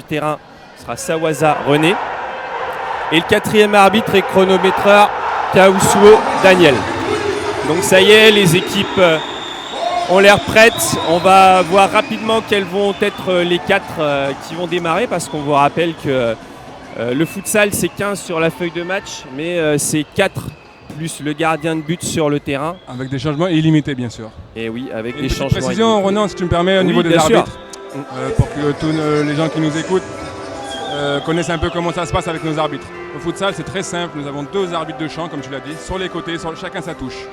terrain sera Sawaza René. Et le 4e arbitre et chronométreur Kausuo Daniel. Donc ça y est, les équipes ont l'air prêtes. On va voir rapidement quels vont être les 4 qui vont démarrer, parce qu'on vous rappelle que le futsal c'est 15 sur la feuille de match, mais c'est 4 plus le gardien de but sur le terrain. Avec des changements illimités bien sûr. Et oui, avec Et des une changements. précision, Ronan, si tu me permets, au niveau des arbitres, pour que tous les gens qui nous écoutent connaissent un peu comment ça se passe avec nos arbitres. Au futsal, c'est très simple. Nous avons 2 arbitres de champ, comme tu l'as dit, sur les côtés, chacun sa touche.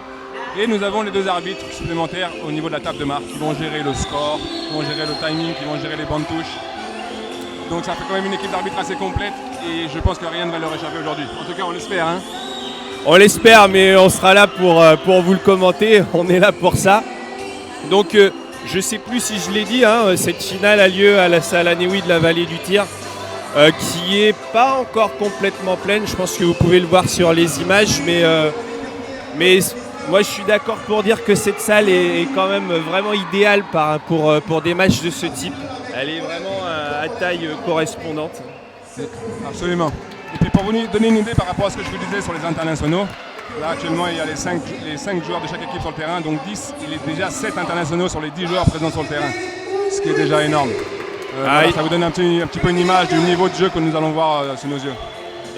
Et nous avons les 2 arbitres supplémentaires au niveau de la table de marque qui vont gérer le score, qui vont gérer le timing, qui vont gérer les bandes touches. Donc ça fait quand même une équipe d'arbitres assez complète et je pense que rien ne va leur échapper aujourd'hui. En tout cas, on l'espère. Hein. On l'espère, mais on sera là pour vous le commenter. On est là pour ça. Donc je ne sais plus si je l'ai dit, hein, cette finale a lieu à la salle Anéoui de la Vallée du Tir, qui n'est pas encore complètement pleine. Je pense que vous pouvez le voir sur les images, mais moi je suis d'accord pour dire que cette salle est quand même vraiment idéale pour des matchs de ce type. Elle est vraiment à taille correspondante. Absolument. Et puis pour vous donner une idée par rapport à ce que je vous disais sur les internationaux, là actuellement il y a les 5 joueurs de chaque équipe sur le terrain, donc 10, il est déjà 7 internationaux sur les 10 joueurs présents sur le terrain, ce qui est déjà énorme. Voilà, ça vous donne un petit peu une image du niveau de jeu que nous allons voir sous nos yeux.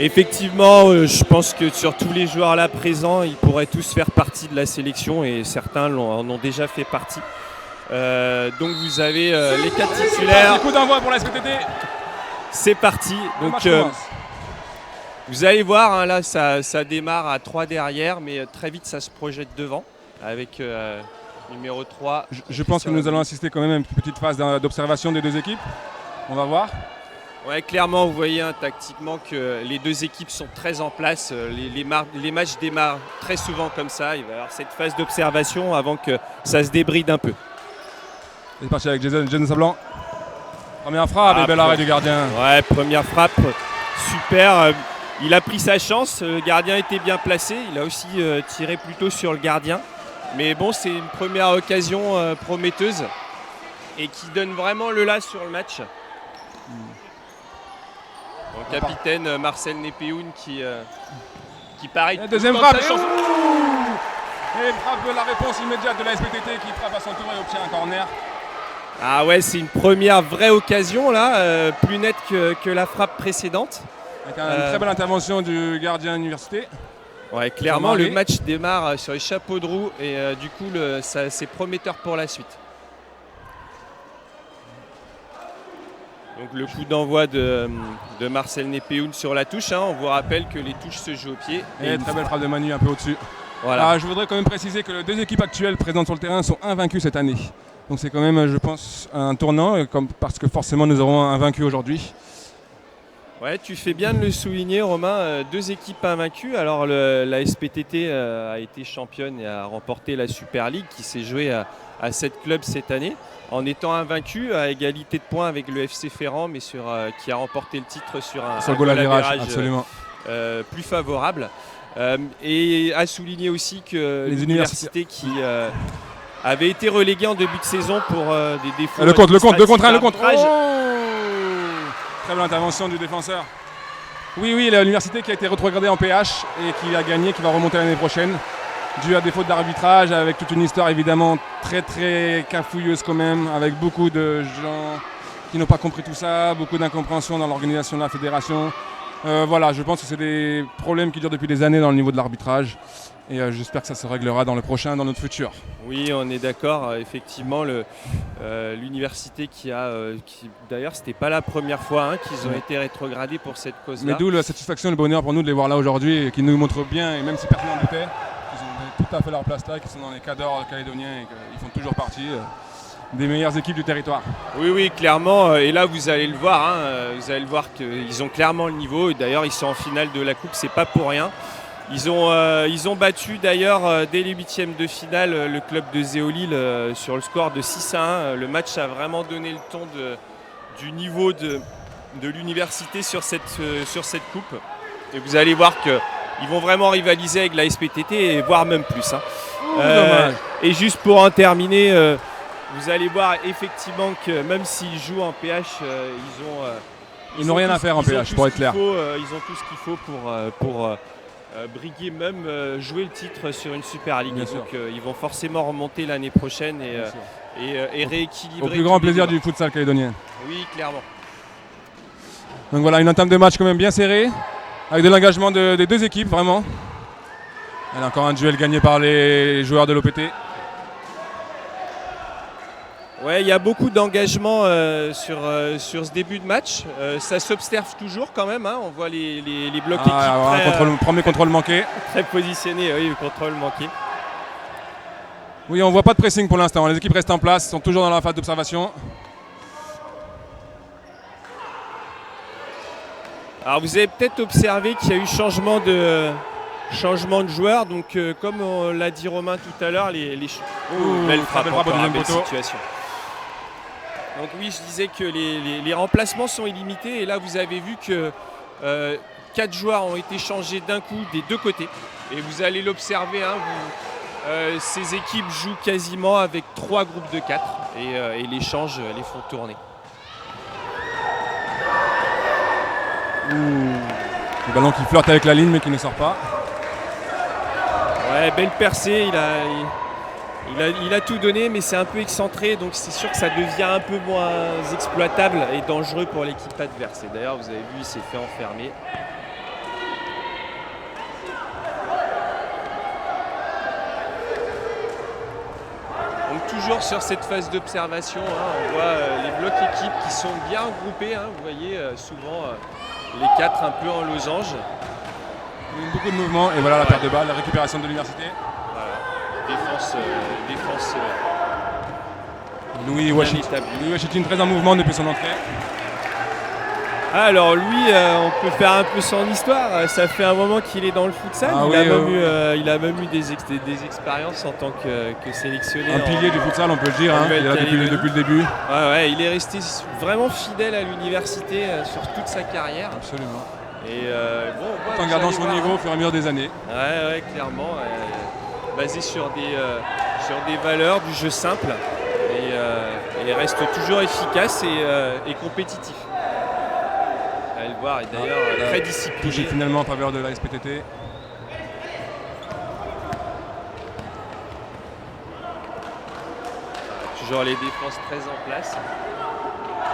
Effectivement, je pense que sur tous les joueurs là présents, ils pourraient tous faire partie de la sélection et certains en ont déjà fait partie. Donc vous avez les 4 titulaires. Coup d'envoi pour la SPTT. C'est parti. Donc vous allez voir, hein, là ça démarre à 3 derrière, mais très vite ça se projette devant avec numéro 3. Je pense que nous allons assister quand même à une petite phase d'observation des 2 équipes. On va voir. Ouais, clairement, vous voyez tactiquement que les 2 équipes sont très en place. Les matchs démarrent très souvent comme ça. Il va y avoir cette phase d'observation avant que ça se débride un peu. C'est parti avec Jason Sablan. Première frappe et bel arrêt du gardien. Ouais, première frappe, super. Il a pris sa chance. Le gardien était bien placé. Il a aussi tiré plutôt sur le gardien. Mais bon, c'est une première occasion prometteuse et qui donne vraiment le là sur le match. Le capitaine Marcel Népéoun qui paraît. Deuxième frappe. Et frappe de la réponse immédiate de la SPTT qui frappe à son tour et obtient un corner. Ah ouais, c'est une première vraie occasion là, plus nette que la frappe précédente. Avec une très belle intervention du gardien université. Ouais, clairement le match démarre sur les chapeaux de roue et du coup c'est prometteur pour la suite. Donc le coup d'envoi de Marcel Népéoun sur la touche, hein. On vous rappelle que les touches se jouent au pied. Et très belle frappe de Manu un peu au-dessus. Voilà. Je voudrais quand même préciser que les 2 équipes actuelles présentes sur le terrain sont invaincues cette année. Donc c'est quand même, je pense, un tournant, parce que forcément nous aurons un vaincu aujourd'hui. Ouais, tu fais bien de le souligner, Romain. 2 équipes invaincues. Alors la SPTT a été championne et a remporté la Super League qui s'est jouée à 7 clubs cette année, en étant invaincu à égalité de points avec le FC Ferrand, mais qui a remporté le titre sur un goal à virage, absolument. Plus favorable. Et à souligner aussi que les universités qui avaient été reléguées en début de saison pour des défauts. Le contre 1, le contre. Très belle intervention du défenseur. Oui, l'université qui a été rétrogradée en PH et qui a gagné, qui va remonter l'année prochaine, dû à des fautes d'arbitrage, avec toute une histoire évidemment très très cafouilleuse quand même, avec beaucoup de gens qui n'ont pas compris tout ça, beaucoup d'incompréhension dans l'organisation de la fédération. Voilà, je pense que c'est des problèmes qui durent depuis des années dans le niveau de l'arbitrage. Et j'espère que ça se réglera dans le prochain, dans notre futur. Oui, on est d'accord. Effectivement, l'université d'ailleurs, c'était pas la première fois qu'ils ont été rétrogradés pour cette cause-là. Mais d'où la satisfaction et le bonheur pour nous de les voir là aujourd'hui et qui nous montrent bien, et même si personne n'en doutait, qu'ils ont tout à fait leur place là, qu'ils sont dans les cadres calédoniens et qu'ils font toujours partie des meilleures équipes du territoire. Oui, clairement. Et là, vous allez le voir. Vous allez le voir qu'ils ont clairement le niveau. Et d'ailleurs, ils sont en finale de la Coupe. C'est pas pour rien. Ils ont battu d'ailleurs dès les 8e de finale le club de Zéolil sur le score de 6-1. Le match a vraiment donné le ton du niveau de l'université sur cette coupe. Et vous allez voir qu'ils vont vraiment rivaliser avec la SPTT et voire même plus. Et juste pour en terminer, vous allez voir effectivement que même s'ils jouent en PH, Ils n'ont rien à faire en PH, pour être clair. Ils ont tout ce qu'il faut pour briguer, même jouer le titre sur une Super League. Donc ils vont forcément remonter l'année prochaine et rééquilibrer. Au plus grand plaisir du futsal calédonien. Oui, clairement. Donc voilà, une entame de match quand même bien serrée, avec de l'engagement des deux équipes, vraiment. Il y a encore un duel gagné par les joueurs de l'OPT. Ouais, il y a beaucoup d'engagement sur ce début de match. Ça s'observe toujours quand même. Hein. On voit les blocs équipes premier contrôle manqué. Très positionnés, oui, le contrôle manqué. Oui, on ne voit pas de pressing pour l'instant. Les équipes restent en place, sont toujours dans la phase d'observation. Alors vous avez peut-être observé qu'il y a eu changement de joueurs. Donc comme l'a dit Romain tout à l'heure, belle frappe belle situation. Donc oui, je disais que les remplacements sont illimités. Et là, vous avez vu que 4 joueurs ont été changés d'un coup des deux côtés. Et vous allez l'observer, hein, ces équipes jouent quasiment avec 3 groupes de 4. Et les changes les font tourner. Le ballon qui flirte avec la ligne mais qui ne sort pas. Ouais, belle percée, il a tout donné mais c'est un peu excentré, donc c'est sûr que ça devient un peu moins exploitable et dangereux pour l'équipe adverse. Et d'ailleurs vous avez vu, il s'est fait enfermer. Donc toujours sur cette phase d'observation, hein, on voit les blocs équipes qui sont bien regroupés, hein, vous voyez souvent les 4 un peu en losange. Beaucoup de mouvements et voilà la perte de balle, la récupération de l'université. Voilà, défense. Louis Washington très en mouvement depuis son entrée. Alors lui, on peut faire un peu son histoire. Ça fait un moment qu'il est dans le futsal. Il a même eu des expériences en tant que sélectionné. Un pilier du futsal, on peut le dire, hein, il est là depuis le début. Ouais, il est resté vraiment fidèle à l'université sur toute sa carrière. Absolument. Et en gardant son niveau au fur et à mesure des années. Ouais, clairement. Basé sur des valeurs du jeu simple. Et reste toujours efficace et compétitif. Allez le voir, et d'ailleurs très discipliné. Touché finalement en faveur de la SPTT. Toujours les défenses très en place.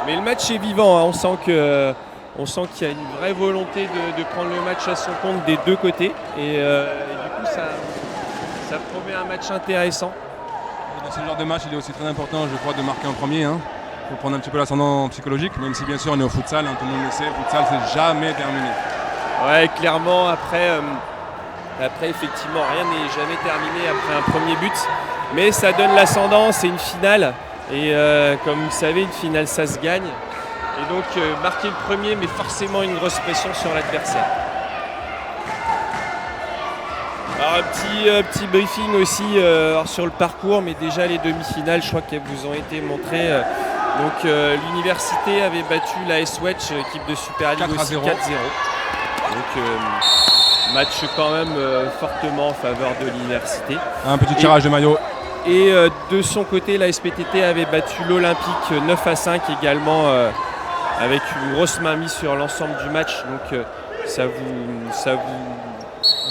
Mais le match est vivant, hein. On sent qu'il y a une vraie volonté de prendre le match à son compte des deux côtés. Et du coup, ça promet un match intéressant. Dans ce genre de match, il est aussi très important, je crois, de marquer en premier. Hein. Pour prendre un petit peu l'ascendant psychologique, même si bien sûr on est au futsal, hein, tout le monde le sait, le futsal c'est jamais terminé. Ouais, clairement, après effectivement rien n'est jamais terminé après un premier but, mais ça donne l'ascendant, c'est une finale, et comme vous savez, une finale ça se gagne, et donc marquer le premier met forcément une grosse pression sur l'adversaire. Alors un petit briefing aussi sur le parcours, mais déjà les demi-finales, je crois qu'elles vous ont été montrées. Donc l'université avait battu la S-Wedge, équipe de Super League aussi 4-0. Donc match quand même fortement en faveur de l'université. Un petit tirage de maillot. Et de son côté, la SPTT avait battu l'Olympique 9-5 également, avec une grosse mainmise sur l'ensemble du match. Donc ça vous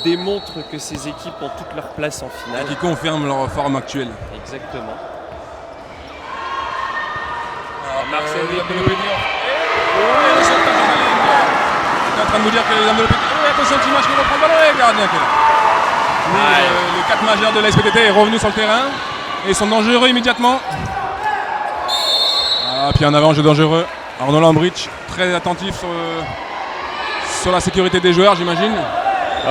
démontre que ces équipes ont toute leur place en finale. Et qui confirment leur forme actuelle. Exactement. Marcel Népéou. Tu es en train de nous dire que les hommes de l'OPT. Attention, petit match qui reprend le ballon et le gardien qui est là. Le 4 majeur de la SPTT est revenu sur le terrain et ils sont dangereux immédiatement. Puis en avant, jeu dangereux. Arnaud Lambrich, très attentif sur la sécurité des joueurs, j'imagine.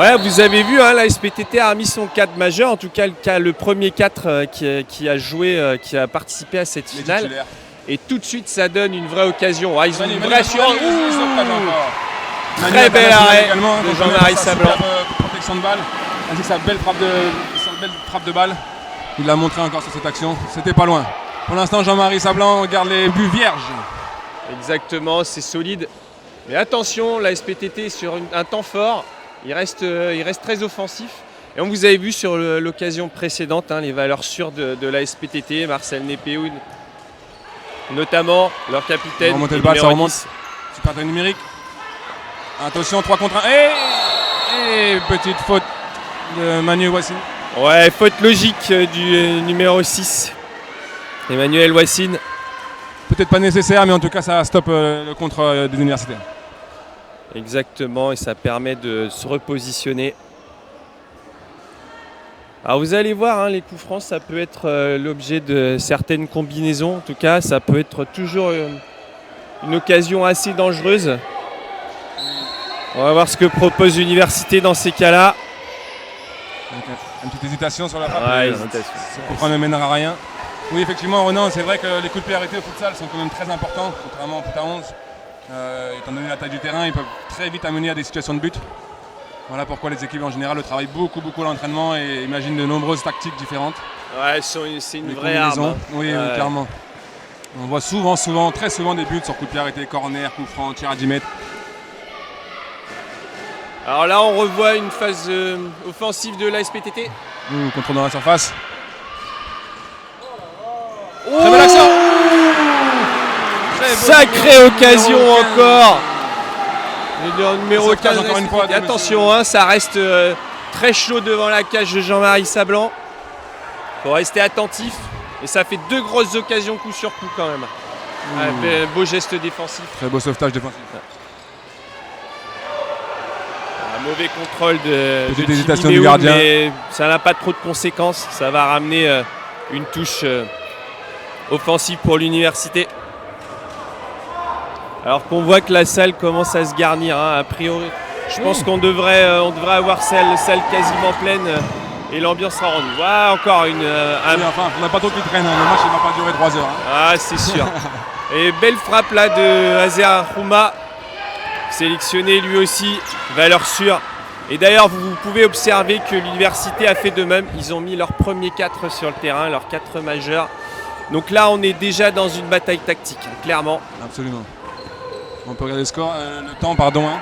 Ouais, vous avez vu, hein, la SPTT a mis son 4 majeur, en tout cas le premier 4 qui a joué, qui a participé à cette finale. Et tout de suite, ça donne une vraie occasion. Ouais, ils ont une vraie assurance. Très bel arrêt de Jean-Marie Sablan. Protection de balle, ainsi que sa belle frappe de balle. Il l'a montré encore sur cette action. C'était pas loin. Pour l'instant, Jean-Marie Sablan garde les buts vierges. Exactement, c'est solide. Mais attention, la SPTT sur un temps fort, il reste très offensif. Et on vous avait vu sur l'occasion précédente, hein, les valeurs sûres de la SPTT, Marcel Népéou, notamment leur capitaine. Remonter le bal, ça remonte. perte numérique. Attention, 3 contre 1. Et petite faute de Manuel Wassine. Ouais, faute logique du numéro 6, Emmanuel Wassine. Peut-être pas nécessaire, mais en tout cas, ça stoppe le contre des universitaires. Exactement, et ça permet de se repositionner. Alors vous allez voir, hein, les coups francs, ça peut être l'objet de certaines combinaisons. En tout cas, ça peut être toujours une occasion assez dangereuse. On va voir ce que propose l'université dans ces cas-là. Une petite hésitation sur la frappe. Ouais, hésitation. Ce coup franc ne mènera à rien. Oui, effectivement, Renan, c'est vrai que les coups de pied arrêtés au futsal sont quand même très importants, contrairement au foot à 11. Étant donné la taille du terrain, ils peuvent très vite amener à des situations de but. Voilà pourquoi les équipes en général travaillent beaucoup à l'entraînement et imaginent de nombreuses tactiques différentes. Ouais, c'est une vraie arme. Hein. Oui, oui, clairement. On voit très souvent des buts sur coup de pied arrêté, corner, coup franc, tir à 10 mètres. Alors là, on revoit une phase offensive de la SPTT. Contrôle dans la surface. Oh, très belle action. Sacrée occasion encore. Le numéro 15 encore une fois. Attention, hein, ça reste très chaud devant la cage de Jean-Marie Sablan. Il faut rester attentif. Et ça fait 2 grosses occasions coup sur coup quand même. Beau geste défensif. Très beau sauvetage défensif. Un mauvais contrôle de hésitation du gardien. Mais ça n'a pas trop de conséquences. Ça va ramener une touche offensive pour l'université. Alors qu'on voit que la salle commence à se garnir, hein, a priori. Je pense qu'on devrait avoir salle quasiment pleine et l'ambiance sera rendue. Voilà encore une... enfin, on n'a pas trop qui traîne, le match ne va pas durer 3 heures. Hein. Ah, c'est sûr. Et belle frappe là de Azer Rouma, sélectionné lui aussi, valeur sûre. Et d'ailleurs, vous pouvez observer que l'université a fait de même. Ils ont mis leurs premiers 4 sur le terrain, leurs 4 majeurs. Donc là, on est déjà dans une bataille tactique, clairement. Absolument. On peut regarder le score, le temps, pardon. Hein.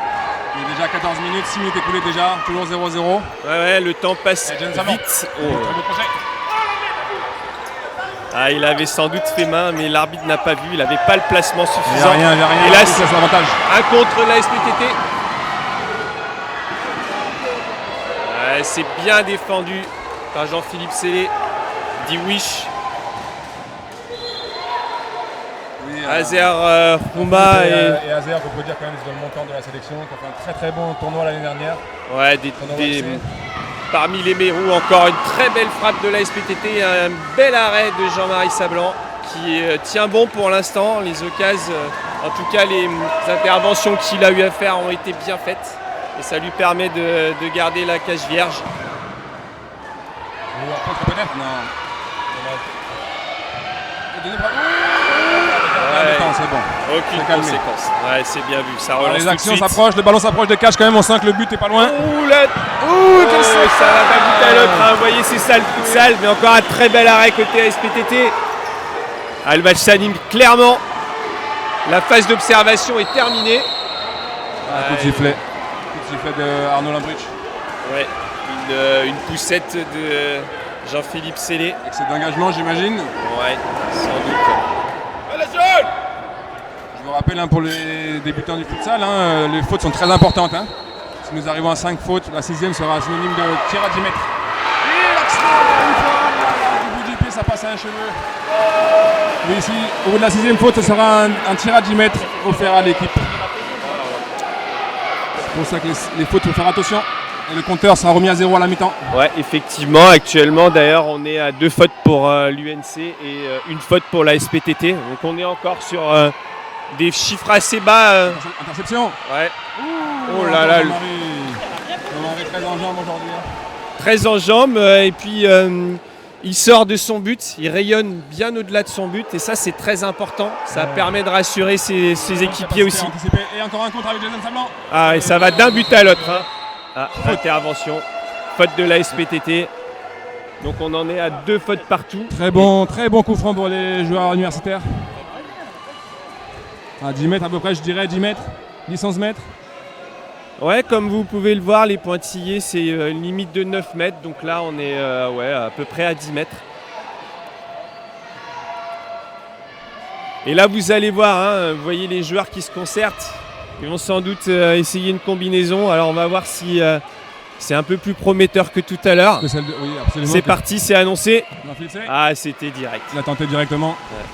Il est déjà 14 minutes, 6 minutes écoulées déjà, toujours 0-0. Ouais, le temps passe vite. Ah, il avait sans doute fait main, mais l'arbitre n'a pas vu. Il n'avait pas le placement suffisant. Il n'y a rien. Et là, c'est l'avantage. Un contre la SPTT. Ouais, c'est bien défendu par Jean-Philippe Célé. Dit Wish. Azer Rouma et Azer, on peut dire quand même, c'est le montant de la sélection, qui a fait un très bon tournoi l'année dernière. Ouais, parmi les Mérous, encore une très belle frappe de la SPTT, un bel arrêt de Jean-Marie Sablan qui tient bon pour l'instant. Les occasions, en tout cas les interventions qu'il a eu à faire ont été bien faites et ça lui permet de garder la cage vierge. Peut-être, non. C'est bon. Aucune conséquence. Ouais, c'est bien vu. Ça relance. Les actions s'approchent, le ballon s'approche des cages quand même. On sent que le but est pas loin. Ça va d'un but à l'autre. Hein. Vous voyez, c'est ça le futsal. Mais encore un très bel arrêt côté SPTT. Le match s'anime clairement. La phase d'observation est terminée. Coup de sifflet. Coup de sifflet de Arnaud Lambrich. Ouais. Une poussette de Jean-Philippe Célé. Excès d'engagement, j'imagine. Ouais, sans doute. Je vous rappelle pour les débutants du futsal, les fautes sont très importantes. Hein. Si nous arrivons à 5 fautes, la 6e sera synonyme de tir à 10 mètres. Et l'action du bout du pied, ça passe à un cheveu. Mais ici, au bout de la 6e faute, ce sera un tir à 10 mètres offert à l'équipe. C'est pour ça que les fautes, il faut faire attention. Et le compteur sera remis à 0 à la mi-temps. Ouais, effectivement. Actuellement, d'ailleurs, on est à 2 fautes pour l'UNC et 1 faute pour la SPTT. Donc on est encore sur des chiffres assez bas. Interception. Ouais. Oh là là. Jean-Marie très en jambes aujourd'hui. Très en jambes. Et puis, il sort de son but. Il rayonne bien au-delà de son but. Et ça, c'est très important. Ça permet de rassurer ses équipiers aussi. Et encore un contre avec Jason Sablan. Ah, et ça va d'un but à l'autre. Hein. Intervention, faute de la SPTT. Donc on en est à 2 fautes partout. Très bon coup franc pour les joueurs universitaires. À 10 mètres à peu près, je dirais 10 mètres, 10-11 mètres. Ouais, comme vous pouvez le voir, les pointillés, c'est une limite de 9 mètres. Donc là, on est à peu près à 10 mètres. Et là, vous allez voir, hein, vous voyez les joueurs qui se concertent. Ils vont sans doute essayer une combinaison. Alors on va voir si c'est un peu plus prometteur que tout à l'heure. Oui, c'est parti, c'est annoncé. Ah, c'était direct. Il a tenté directement. Ouais.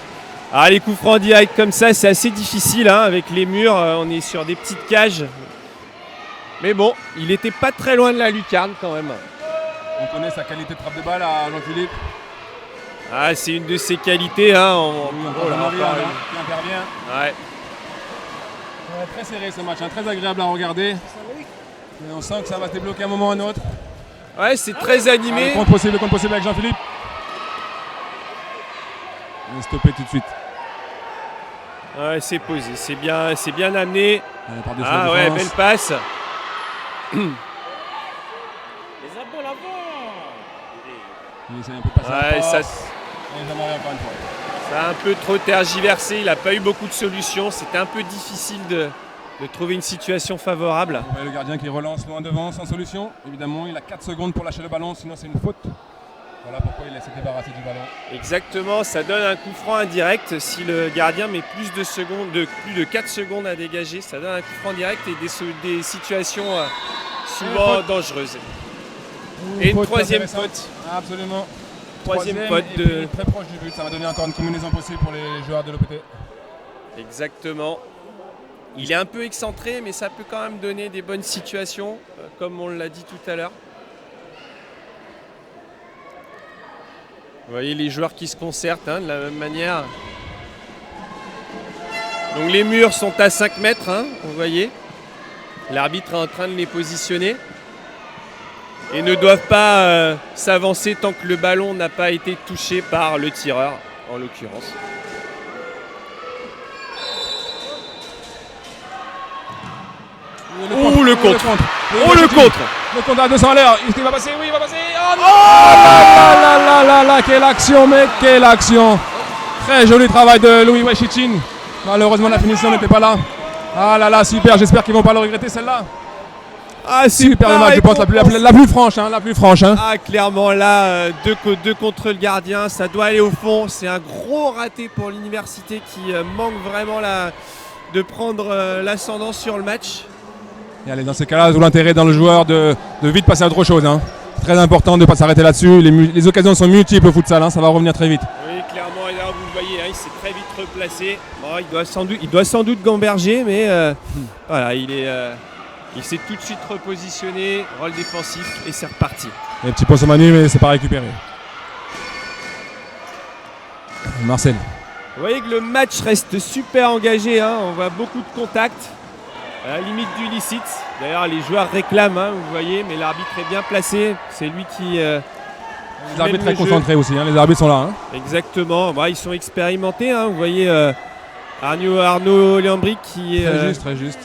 Alors les coups francs directs comme ça, c'est assez difficile hein, avec les murs. On est sur des petites cages. Mais bon, il n'était pas très loin de la lucarne quand même. On connaît sa qualité de frappe de balle à Jean-Philippe. Ah, c'est une de ses qualités. Hein. Qui intervient. Ouais. Très serré ce match, hein, très agréable à regarder. Et on sent que ça va se débloquer à un moment ou à un autre. Ouais, c'est très animé. Le compte possible avec Jean-Philippe. Il est stoppé tout de suite. Ouais, c'est posé, c'est bien amené. Ah ouais, belle passe. Les abdos l'avant. Il essaie un peu de passer ouais, ça a un peu trop tergiversé, il n'a pas eu beaucoup de solutions. C'était un peu difficile de trouver une situation favorable. Le gardien qui relance loin devant sans solution. Évidemment, il a 4 secondes pour lâcher le ballon, sinon c'est une faute. Voilà pourquoi il s'est débarrassé du ballon. Exactement, ça donne un coup franc indirect. Si le gardien met plus de 4 secondes à dégager, ça donne un coup franc direct et des situations souvent dangereuses. Et une troisième faute. Absolument. Troisième faute de... très proche du but, ça va donner encore une combinaison possible pour les joueurs de l'OPT. Exactement. Il est un peu excentré, mais ça peut quand même donner des bonnes situations, comme on l'a dit tout à l'heure. Vous voyez les joueurs qui se concertent hein, de la même manière. Donc les murs sont à 5 mètres, hein, vous voyez. L'arbitre est en train de les positionner. Et ne doivent pas s'avancer tant que le ballon n'a pas été touché par le tireur, en l'occurrence. Le contre. Le contre à 200 à l'heure. Il va passer, oui, il va passer. Oh non là, quelle action, mec, quelle action. Très joli travail de Louis Weshichin. Malheureusement, la finition n'était pas là. Ah là là, super, j'espère qu'ils ne vont pas le regretter celle-là. Ah, super dommage, je pense la plus franche. Hein. Ah, clairement, là, deux contre le gardien, ça doit aller au fond. C'est un gros raté pour l'université qui manque vraiment de prendre l'ascendant sur le match. Et allez, dans ces cas-là, tout l'intérêt dans le joueur de vite passer à autre chose. Hein. Très important de ne pas s'arrêter là-dessus. Les occasions sont multiples au futsal, hein, ça va revenir très vite. Oui, clairement, et là vous le voyez, hein, il s'est très vite replacé. Bon, il doit sans doute gamberger, mais voilà, il s'est tout de suite repositionné, rôle défensif, et c'est reparti. Et petit point sur Manu, mais c'est pas récupéré. Marcel. Vous voyez que le match reste super engagé, hein, on voit beaucoup de contacts. À la limite du licite. D'ailleurs, les joueurs réclament, hein, vous voyez, mais l'arbitre est bien placé. C'est lui qui. Les arbitres très concentrés aussi, hein, les arbitres sont là. Hein. Exactement. Bah, ils sont expérimentés. Hein, vous voyez Arnaud Léambric qui est. Très juste.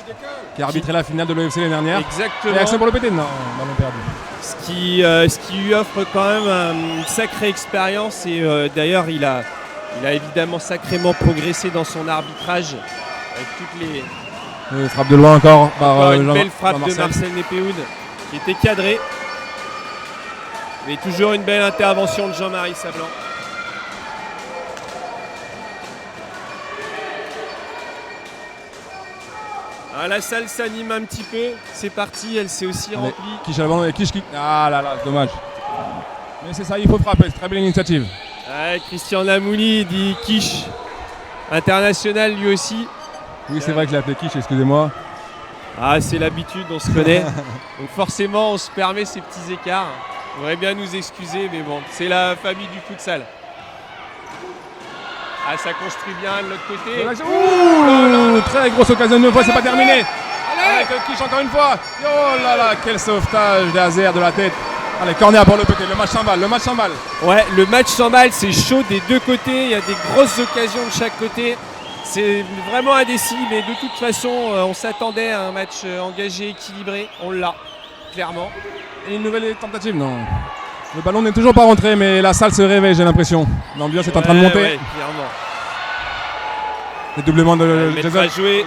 Qui a arbitré la finale de l'OFC l'année dernière. Exactement. Et accès pour le PT, non, ballon perdu. Ce qui lui offre quand même une sacrée expérience. Et d'ailleurs, il a évidemment sacrément progressé dans son arbitrage avec toutes les. Frappe de loin encore par une belle frappe de Marcel Népéhoud qui était cadrée. Mais toujours une belle intervention de Jean-Marie Sablan. Ah, la salle s'anime un petit peu. C'est parti, elle s'est aussi remplie. Quiche à la bande et Quiche qui... Ah là là, dommage. Mais c'est ça, il faut frapper. C'est très belle initiative. Ouais, Christian Lamouli dit Quiche. International lui aussi. Oui, c'est vrai que je l'ai appelé Quiche, excusez-moi. Ah, c'est l'habitude, on se connaît. Donc forcément, on se permet ces petits écarts. On voudrait bien nous excuser, mais bon, c'est la famille du futsal. Ah, ça construit bien de l'autre côté. Ouh, très grosse occasion de fois, c'est pas terminé. Avec Quiche encore une fois. Oh là là, quel sauvetage d'Azer de la tête. Allez, corner pour le PT, le match s'emballe. Ouais, le match s'emballe, c'est chaud des deux côtés. Il y a des grosses occasions de chaque côté. C'est vraiment indécis, mais de toute façon, on s'attendait à un match engagé, équilibré. On l'a, clairement. Et une nouvelle tentative, non. Le ballon n'est toujours pas rentré, mais la salle se réveille, j'ai l'impression. L'ambiance est en train de monter. Ouais, clairement. Le doublement de Jason. Joué.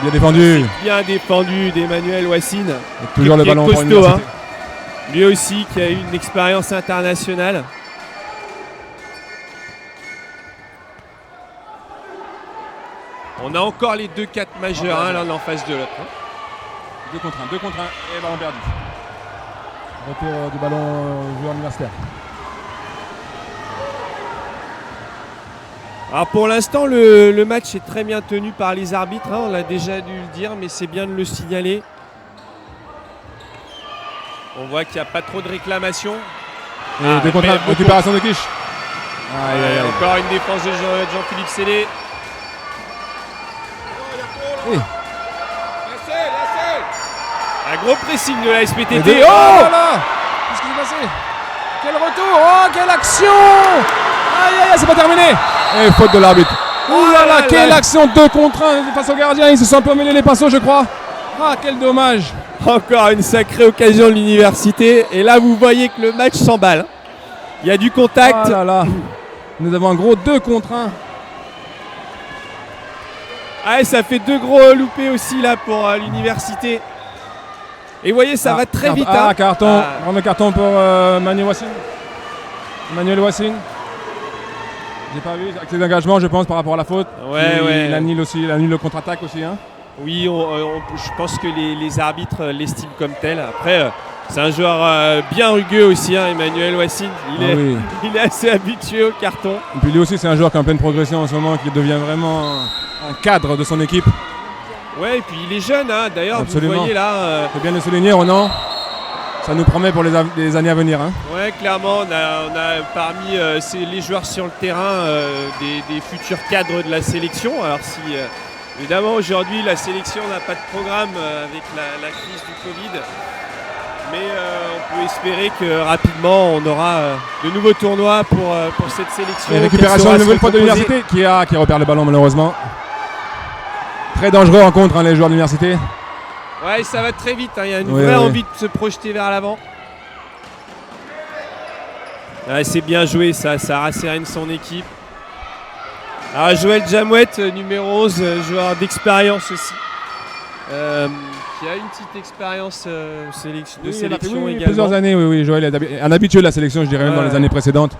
Bien défendu. Bien défendu d'Emmanuel Wassine. Toujours le ballon pour l'université. Hein. Lui aussi, qui a eu une expérience internationale. On a encore les 2-4 majeurs, hein, l'un en face de l'autre. 2 contre 1 et ballon perdu. Retour du ballon au joueur universitaire. Alors pour l'instant, le match est très bien tenu par les arbitres, hein, on l'a déjà dû le dire, mais c'est bien de le signaler. On voit qu'il n'y a pas trop de réclamations. Et 2 contre 1, récupération de Quiche. Encore une défense de Jean-Philippe Célé. Un gros pressing de la SPTT. Oh là là! Qu'est-ce qui s'est passé? Quel retour! Oh, quelle action! Aïe, c'est pas terminé! Et faute de l'arbitre. Ouh là là, quelle action 2 contre 1 face au gardien. Ils se sont un peu mêlés les pinceaux, je crois. Ah, quel dommage! Encore une sacrée occasion de l'université. Et là, vous voyez que le match s'emballe. Il y a du contact. Ah là là. Nous avons un gros 2 contre 1. Ah, ça fait 2 gros loupés aussi là pour l'université. Et vous voyez, ça va très vite. Ah, carton. Grand carton pour Manuel Wassine. J'ai pas vu. Accès d'engagement, je pense, par rapport à la faute. Il annule aussi, il annule le contre-attaque aussi. Hein. Oui, je pense que les arbitres l'estiment comme tel. Après, c'est un joueur bien rugueux aussi, hein, Emmanuel Wassine. Il est assez habitué au carton. Et puis lui aussi, c'est un joueur qui est en pleine progression en ce moment, qui devient vraiment un cadre de son équipe. Ouais, et puis il est jeune, hein. D'ailleurs, vous voyez là. C'est bien de le souligner, Ronan. Ça nous promet pour les années à venir. Hein. Ouais, clairement, on a parmi les joueurs sur le terrain des futurs cadres de la sélection. Alors si évidemment aujourd'hui la sélection n'a pas de programme avec la crise du Covid, mais on peut espérer que rapidement on aura de nouveaux tournois pour cette sélection. Et récupération de nouvelle fois de l'université qui repère le ballon malheureusement. Très dangereux en contre, hein, les joueurs de l'université. Ouais, ça va très vite, hein. Il y a une vraie envie de se projeter vers l'avant. Ouais, c'est bien joué, ça rassérène son équipe. Alors Joël Jamouette, numéro 11, joueur d'expérience aussi. Qui a une petite expérience de sélection également. Plusieurs années, oui. Joël est un habitué de la sélection, je dirais, même dans les années précédentes.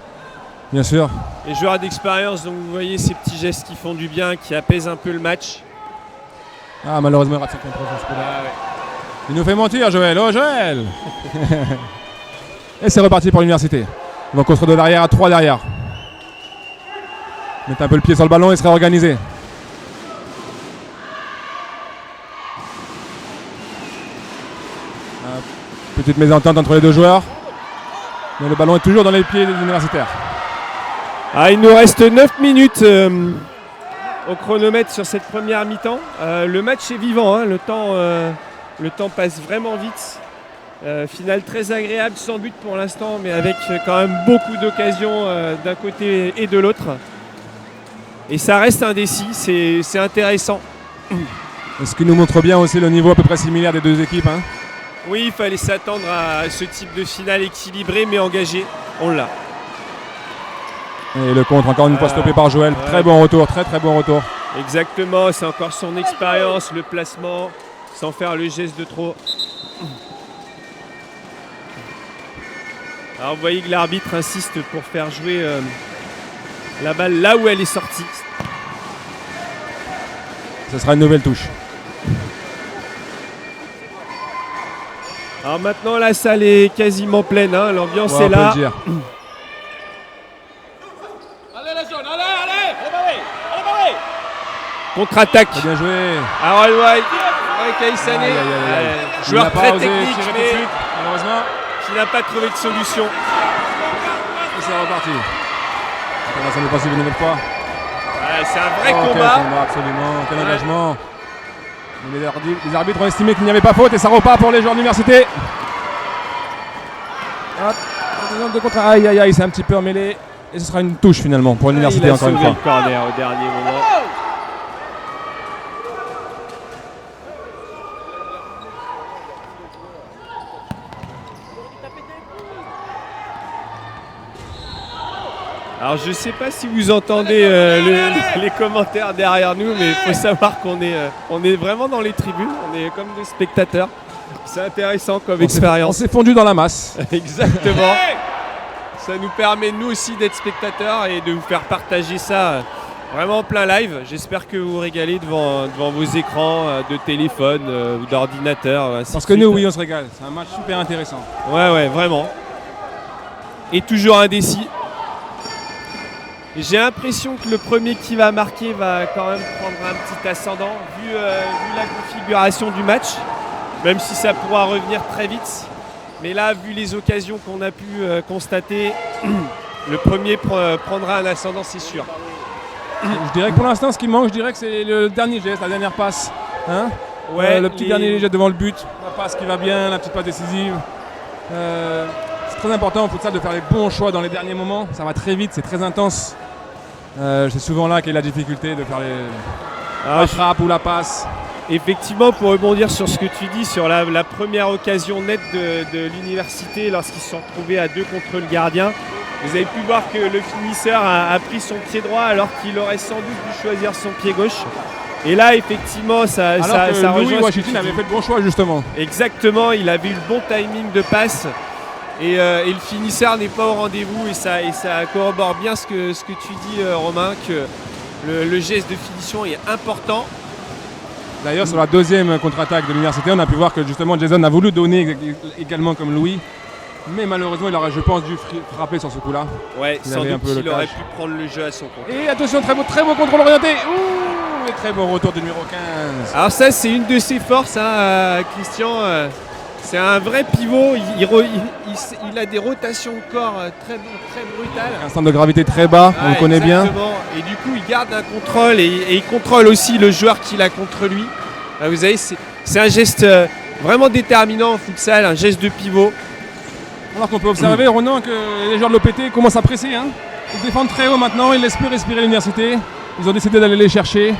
Bien sûr. Et joueur d'expérience, donc vous voyez ces petits gestes qui font du bien, qui apaisent un peu le match. Ah, malheureusement, il rate son contrôle. Il nous fait mentir, Joël. Oh, Joël. Et c'est reparti pour l'université. Ils vont construire de l'arrière à 3 derrière. Mettre un peu le pied sur le ballon et se réorganiser. Petite mésentente entre les deux joueurs. Mais le ballon est toujours dans les pieds des universitaires. Ah, il nous reste 9 minutes au chronomètre sur cette première mi-temps. Le match est vivant, hein. Le temps passe vraiment vite. Finale très agréable, sans but pour l'instant, mais avec quand même beaucoup d'occasions d'un côté et de l'autre. Et ça reste indécis, c'est intéressant. Et ce qui nous montre bien aussi le niveau à peu près similaire des deux équipes. Hein. Oui, il fallait s'attendre à ce type de finale équilibrée mais engagée. On l'a. Et le contre, encore une fois stoppé par Joël. Très bon retour, très bon retour. Exactement, c'est encore son expérience, le placement, sans faire le geste de trop. Alors vous voyez que l'arbitre insiste pour faire jouer la balle là où elle est sortie. Ce sera une nouvelle touche. Alors maintenant la salle est quasiment pleine, hein. L'ambiance est là. Allez les jaunes, allez contre-attaque. Bien joué. Harold White, Kaïsané, joueur très technique mais malheureusement qui n'a pas trouvé de solution. Et c'est reparti. Intervention défensive une nouvelle fois. C'est un vrai combat. Quel combat, absolument, quel engagement. Les arbitres ont estimé qu'il n'y avait pas faute et ça repart pour les joueurs d'université. Aïe, c'est un petit peu emmêlé. Et ce sera une touche finalement pour l'université encore une fois. Il a sauvé le corner au dernier moment. Alors je ne sais pas si vous entendez les commentaires derrière nous, mais il faut savoir qu'on est vraiment dans les tribunes, on est comme des spectateurs. C'est intéressant comme expérience. On s'est fondu dans la masse. Exactement. Ça nous permet nous aussi d'être spectateurs et de vous faire partager ça Vraiment plein live. J'espère que vous vous régalez devant vos écrans de téléphone ou d'ordinateur. Parce que nous, oui, on se régale. C'est un match super intéressant. Ouais, vraiment. Et toujours indécis. J'ai l'impression que le premier qui va marquer va quand même prendre un petit ascendant vu la configuration du match. Même si ça pourra revenir très vite. Mais là, vu les occasions qu'on a pu constater, le premier prendra un ascendant, c'est sûr. Je dirais que pour l'instant, ce qui manque, je dirais que c'est le dernier geste, la dernière passe. Hein, le petit dernier geste devant le but, la passe qui va bien, la petite passe décisive. C'est très important au futsal de faire les bons choix dans les derniers moments. Ça va très vite, c'est très intense. C'est souvent là qu'est la difficulté de faire la frappe ou la passe. Effectivement, pour rebondir sur ce que tu dis, sur la première occasion nette de l'université lorsqu'ils se sont retrouvés à 2 contre le gardien, vous avez pu voir que le finisseur a pris son pied droit alors qu'il aurait sans doute dû choisir son pied gauche. Et là, effectivement, ça rejoint. Washington avait fait le bon choix, justement. Exactement, il avait eu le bon timing de passe. Et le finisseur n'est pas au rendez-vous. Et ça corrobore bien ce que tu dis, Romain, que le geste de finition est important. D'ailleurs, sur la deuxième contre-attaque de l'université, on a pu voir que justement Jason a voulu donner également comme Louis. Mais malheureusement, il aurait, je pense, dû frapper sur ce coup-là. Ouais, sans doute qu'il aurait pu prendre le jeu à son compte. Et attention, très beau contrôle orienté. Ouh, et très beau retour du numéro 15. Alors ça, c'est une de ses forces, hein, Christian. C'est un vrai pivot. Il a des rotations de corps très brutales. Un centre de gravité très bas, on le connaît bien. Et du coup, il garde un contrôle et il contrôle aussi le joueur qu'il a contre lui. Vous savez, c'est un geste vraiment déterminant en futsal, un geste de pivot. Alors qu'on peut observer, Ronan, que les joueurs de l'OPT commencent à presser. Hein. Ils défendent très haut maintenant, ils laissent plus respirer l'université. Ils ont décidé d'aller les chercher.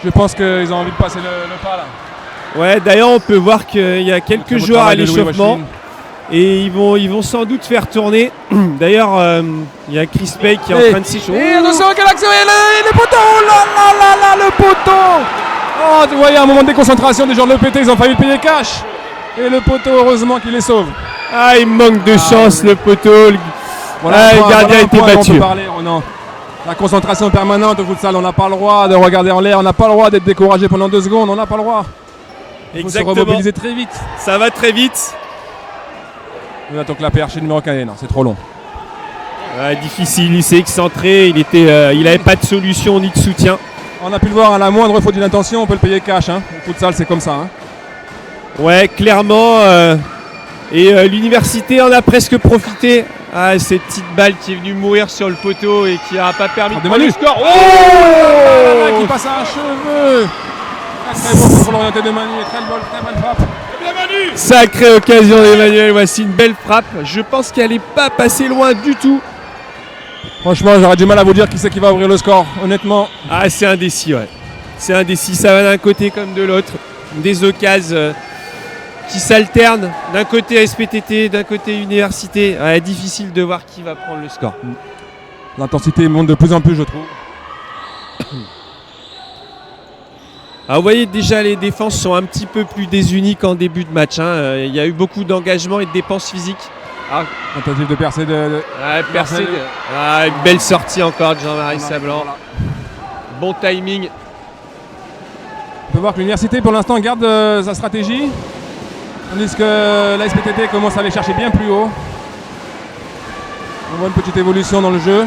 Je pense qu'ils ont envie de passer le pas là. Ouais, d'ailleurs, on peut voir qu'il y a quelques joueurs à l'échauffement. Et ils vont sans doute faire tourner. D'ailleurs, il y a Chris Pay qui est en train de s'échauffer. Et attention, quelle action! Et le poteau! Oh là, le poteau! Oh, tu voyais, à un moment de déconcentration des joueurs de l'OPT, ils ont failli le payer cash. Et le poteau, heureusement qu'il les sauve. Ah, il manque de chance, le poteau. Le gardien a été battu. La concentration permanente au futsal, on n'a pas le droit de regarder en l'air, on n'a pas le droit d'être découragé pendant 2 secondes, on n'a pas le droit. Il faut se remobiliser très vite. Ça va très vite. On attend que la PRC numéro 15, non, c'est trop long. Difficile, il s'est excentré, il n'avait pas de solution ni de soutien. On a pu le voir, à la moindre faute d'intention, on peut le payer cash. Hein. Au futsal, c'est comme ça. Hein. Ouais, clairement. Et l'université en a presque profité. Cette petite balle qui est venue mourir sur le poteau et qui n'aura pas permis de prendre le score. Oh, qui passe à un cheveu. Très bon contrôle orienté de Manu, très bonne frappe. Sacrée occasion d'Emmanuel, voici une belle frappe. Je pense qu'elle n'est pas passée loin du tout. Franchement, j'aurais du mal à vous dire qui c'est qui va ouvrir le score, honnêtement. C'est indécis, ouais. C'est indécis, ça va d'un côté comme de l'autre. Des occasions qui s'alternent, d'un côté SPTT, d'un côté université. Difficile de voir qui va prendre le score. L'intensité monte de plus en plus, je trouve. Vous voyez déjà les défenses sont un petit peu plus désunies qu'en début de match. Il y a eu beaucoup d'engagement et de dépenses physiques. Tentative de percée percée. Une belle sortie encore de Jean-Marie Sablan. Voilà. Bon timing. On peut voir que l'université pour l'instant garde sa stratégie. Tandis que la SPTT commence à aller chercher bien plus haut. On voit une petite évolution dans le jeu.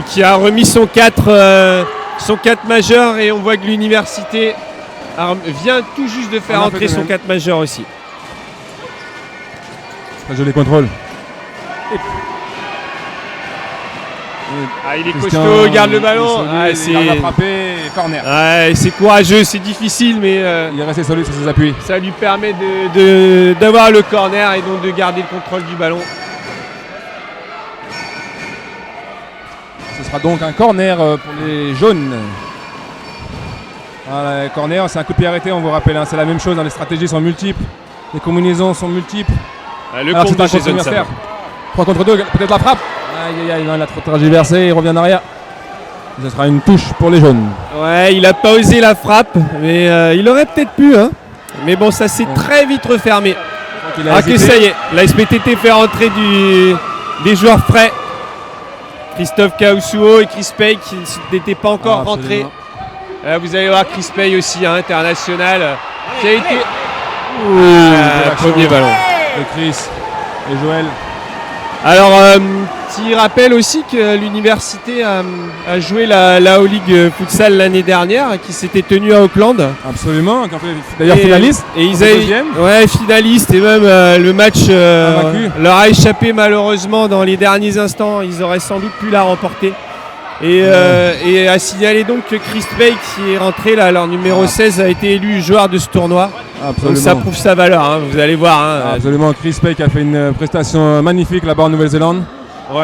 Qui a remis son 4 majeur et on voit que l'université vient tout juste de faire entrer son 4 majeur aussi. Très joli contrôle. Il est costaud, il garde le ballon. Il a frappé, corner. C'est courageux, c'est difficile, mais il est resté solide sur ses appuis. Ça lui permet d'avoir le corner et donc de garder le contrôle du ballon. Ce sera donc un corner pour les jaunes. Voilà, corner, c'est un coup de pied arrêté, on vous rappelle. Hein, c'est la même chose, les stratégies sont multiples, les combinaisons sont multiples. Le compte de chez universitaire. 3 contre 2, peut-être la frappe. Il a trop tergiversé, il revient en arrière. Ce sera une touche pour les jaunes. Ouais, il n'a pas osé la frappe, mais il aurait peut-être pu. Hein. Mais bon, ça s'est très vite refermé. Que ça y est, la SPTT fait rentrer des joueurs frais. Christophe Kaosuo et Chris Pay qui n'étaient pas encore rentrés. Vous allez voir Chris Pay aussi, international, qui a été... premier ballon. De Chris et Joël. Alors, petit rappel aussi que l'université a joué la O-League Futsal l'année dernière, qui s'était tenue à Auckland. Absolument, d'ailleurs finaliste. Et ils avaient finaliste, et même le match leur a échappé malheureusement dans les derniers instants. Ils auraient sans doute pu la remporter. Et à signaler donc que Chris Pay, qui est rentré là, leur numéro 16, a été élu joueur de ce tournoi. Absolument. Donc ça prouve sa valeur, vous allez voir. Absolument, Chris Pay qui a fait une prestation magnifique là-bas en Nouvelle-Zélande.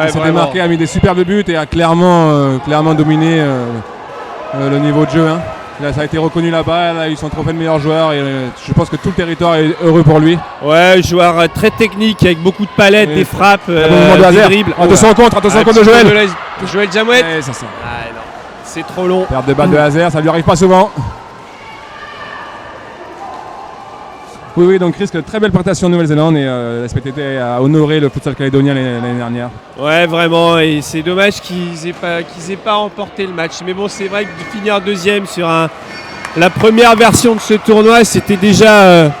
Il s'est démarqué, a mis des superbes buts et a clairement dominé le niveau de jeu. Là, ça a été reconnu là-bas, là, ils sont trophée de meilleur joueur et je pense que tout le territoire est heureux pour lui. Ouais, joueur très technique avec beaucoup de palettes, des frappes, des dribbles. Attention contre de Joël. Joël Jamouet. Non. C'est trop long. Perte de balle de Hazer, ça lui arrive pas souvent. Oui, donc Chris, très belle prestation en Nouvelle-Zélande et la SPTT a honoré le futsal calédonien l'année dernière. Ouais, vraiment, et c'est dommage qu'ils aient pas remporté le match. Mais bon, c'est vrai que de finir deuxième sur la première version de ce tournoi, c'était déjà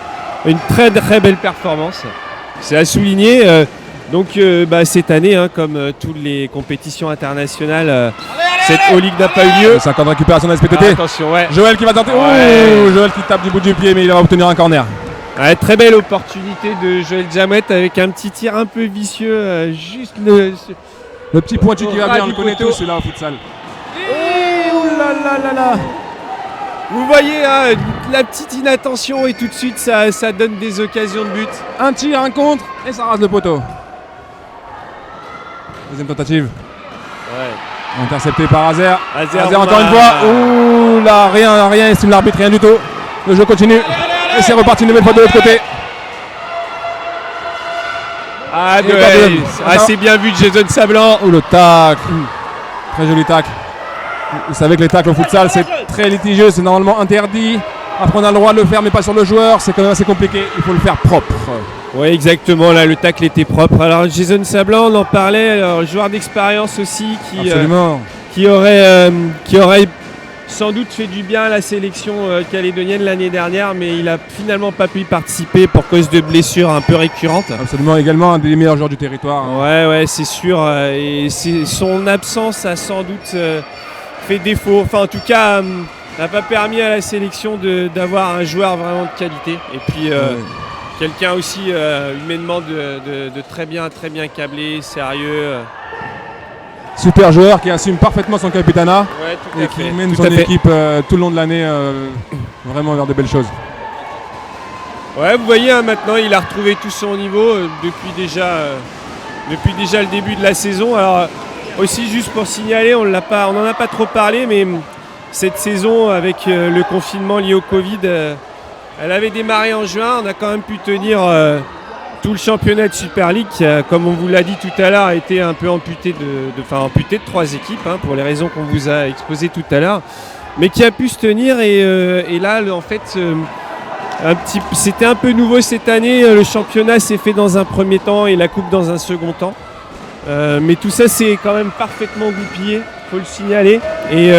une très très belle performance. C'est à souligner. Cette année, comme toutes les compétitions internationales, cette O-League n'a pas eu lieu. 50 récupération de la SPTT. Attention, ouais. Joël qui va tenter. Joël qui tape du bout du pied, mais il va obtenir un corner. Ouais, très belle opportunité de Joël Jamouet avec un petit tir un peu vicieux, juste le petit pointu qui va bien, on le connaît tous celui-là au futsal. Vous voyez la petite inattention et tout de suite ça donne des occasions de but. Un tir, un contre et ça rase le poteau. Deuxième tentative. Ouais. Intercepté par Hazer. Hazer encore une fois. Rien, estime l'arbitre, rien du tout. Le jeu continue. Et c'est reparti une nouvelle fois de l'autre côté. C'est bien vu de Jason Sablan. Le tacle. Très joli tacle. Vous savez que les tacles au futsal c'est très litigieux, c'est normalement interdit. Après on a le droit de le faire mais pas sur le joueur, c'est quand même assez compliqué, il faut le faire propre. Oui exactement, là le tacle était propre. Alors Jason Sablan, on en parlait, alors, joueur d'expérience aussi qui aurait sans doute fait du bien à la sélection calédonienne l'année dernière, mais il a finalement pas pu y participer pour cause de blessures un peu récurrentes. Absolument, également un des meilleurs joueurs du territoire. Ouais, c'est sûr. Et son absence a sans doute fait défaut. Enfin, en tout cas, n'a pas permis à la sélection d'avoir un joueur vraiment de qualité. Et puis, quelqu'un aussi humainement de très bien câblé, sérieux. Super joueur qui assume parfaitement son capitanat et qui mène son équipe tout le long de l'année vraiment vers de belles choses. Ouais, vous voyez maintenant il a retrouvé tout son niveau depuis déjà le début de la saison. Alors aussi juste pour signaler, on n'en a pas trop parlé, mais cette saison avec le confinement lié au Covid, elle avait démarré en juin. On a quand même pu tenir tout le championnat de Super League qui, comme on vous l'a dit tout à l'heure, a été un peu amputé de 3 équipes pour les raisons qu'on vous a exposées tout à l'heure, mais qui a pu se tenir et là en fait c'était un peu nouveau cette année. Le championnat s'est fait dans un premier temps et la coupe dans un second temps, mais tout ça c'est quand même parfaitement goupillé, faut le signaler, et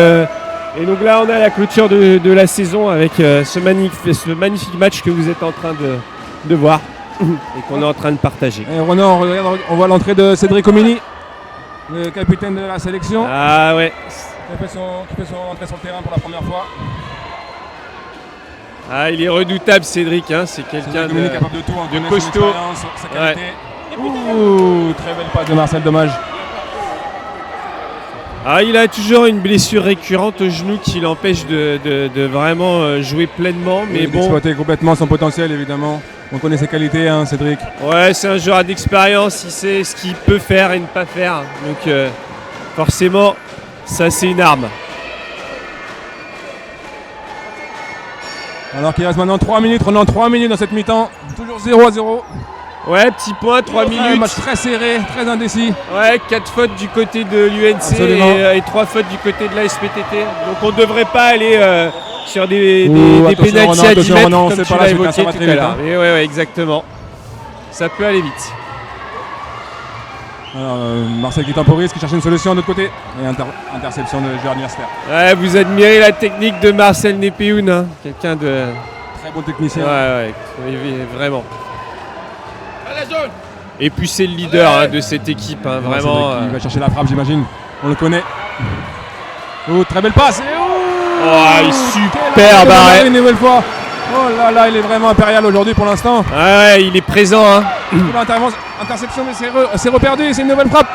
donc là on a la clôture de la saison avec ce magnifique match que vous êtes en train de voir et qu'on est en train de partager. Et Ronan, on voit l'entrée de Cédric Omini, le capitaine de la sélection. Ah ouais. Qui fait son entrée sur le terrain pour la première fois. Ah, il est redoutable Cédric, c'est quelqu'un capable de tout, de costaud. Sa qualité. Très belle passe de Marcel, dommage. Ah, il a toujours une blessure récurrente au genou qui l'empêche de vraiment jouer pleinement, mais bon. Exploiter complètement son potentiel évidemment. On connaît ses qualités, Cédric. Ouais, c'est un joueur d'expérience, il sait ce qu'il peut faire et ne pas faire. Donc forcément, ça c'est une arme. Alors qu'il reste maintenant 3 minutes, on est en 3 minutes dans cette mi-temps. Toujours 0-0. Ouais, petit point, 3 minutes. Un match très serré, très indécis. Ouais, 4 fautes du côté de l'UNC et 3 fautes du côté de la SPTT. Donc on ne devrait pas aller sur des pénaltys à 10 mètres comme tu l'as évoqué tout à l'heure. Ouais, exactement. Ça peut aller vite. Alors, Marcel qui temporise, qui cherche une solution de l'autre côté. Et interception de joueur universitaire. Ouais, vous admirez la technique de Marcel Nepehoun, hein. Quelqu'un de... Très bon technicien. Ouais, vraiment. Et puis c'est le leader de cette équipe, hein, vraiment. Il va chercher la frappe, j'imagine. On le connaît. Oh, très belle passe. Oh, il est superbe arrêt. Une nouvelle fois. Oh là là, il est vraiment impérial aujourd'hui pour l'instant. Ouais, il est présent. Hein. Interception, mais c'est reperdu. C'est une nouvelle frappe.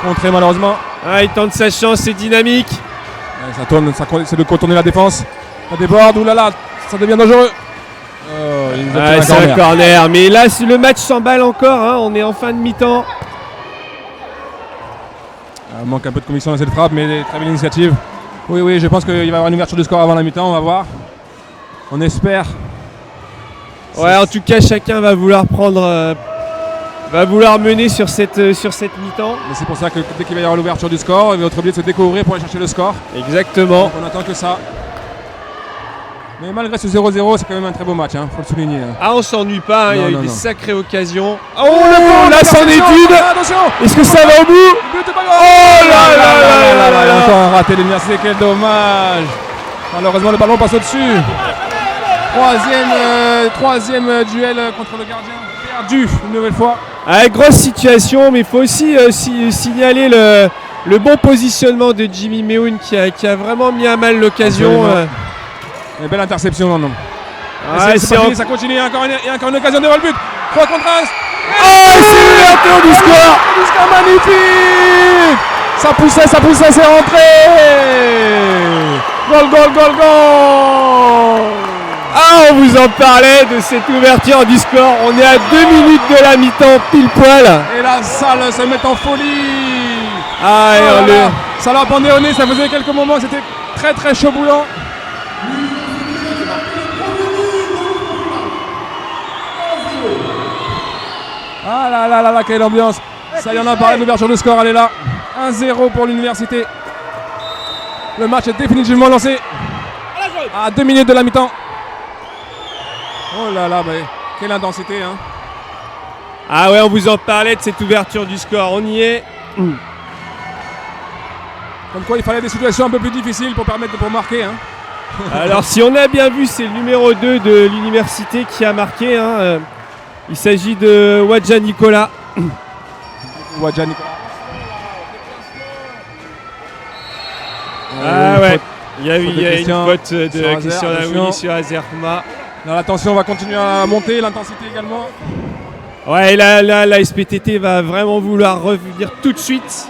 Contré malheureusement. Ah, il tente sa chance, c'est dynamique. Ouais, ça tourne, c'est de contourner la défense. Ça déborde, oulala, ça devient dangereux. C'est un corner. Mais là, le match s'emballe encore. Hein. On est en fin de mi-temps. Il manque un peu de conviction dans cette frappe, mais très belle initiative. Oui, je pense qu'il va y avoir une ouverture de score avant la mi-temps, on va voir. On espère. Ouais, en tout cas, chacun va vouloir mener sur cette mi-temps. Mais c'est pour ça que dès qu'il va y avoir l'ouverture du score, il va être obligé de se découvrir pour aller chercher le score. Exactement. Donc on attend que ça. Mais malgré ce 0-0, c'est quand même un très beau match, faut le souligner. Ah, on s'ennuie pas, il y a eu des sacrées occasions. Oh, là, c'en est une. Attention. Est-ce que ça va au bout? Oh là là. Encore un raté de l'université, quel dommage. Malheureusement, le ballon passe au-dessus. Troisième duel contre le gardien. Perdu une nouvelle fois. Ah, grosse situation, mais il faut aussi signaler le bon positionnement de Jimmy Mehoun qui a vraiment mis à mal l'occasion. Une belle interception, non. Ça continue, il y a encore une occasion devant le but. 3 contre 1. Oh, c'est l'ouverture du score. Du score magnifique. Ça poussait, c'est rentré. Goal. Ah, on vous en parlait de cette ouverture du score. On est à 2 minutes de la mi-temps, pile poil. Et la salle se met en folie. Ah, ça l'a pendé au nez, ça faisait quelques moments que c'était très très chaud bouillant. Ah là, quelle ambiance. Ça y en a parlé, l'ouverture de score, elle est là. 1-0 pour l'université. Le match est définitivement lancé. À 2 minutes de la mi-temps. Oh là là, quelle intensité. Ah ouais, on vous en parlait de cette ouverture du score, on y est. Comme quoi il fallait des situations un peu plus difficiles pour marquer. Alors si on a bien vu, c'est le numéro 2 de l'université qui a marqué. Il s'agit de Wadja Nicolas. Ah ouais, il y a une faute de Christian Laouni sur Azerma. L'attention va continuer à monter, l'intensité également. Ouais, là, la SPTT va vraiment vouloir revenir tout de suite,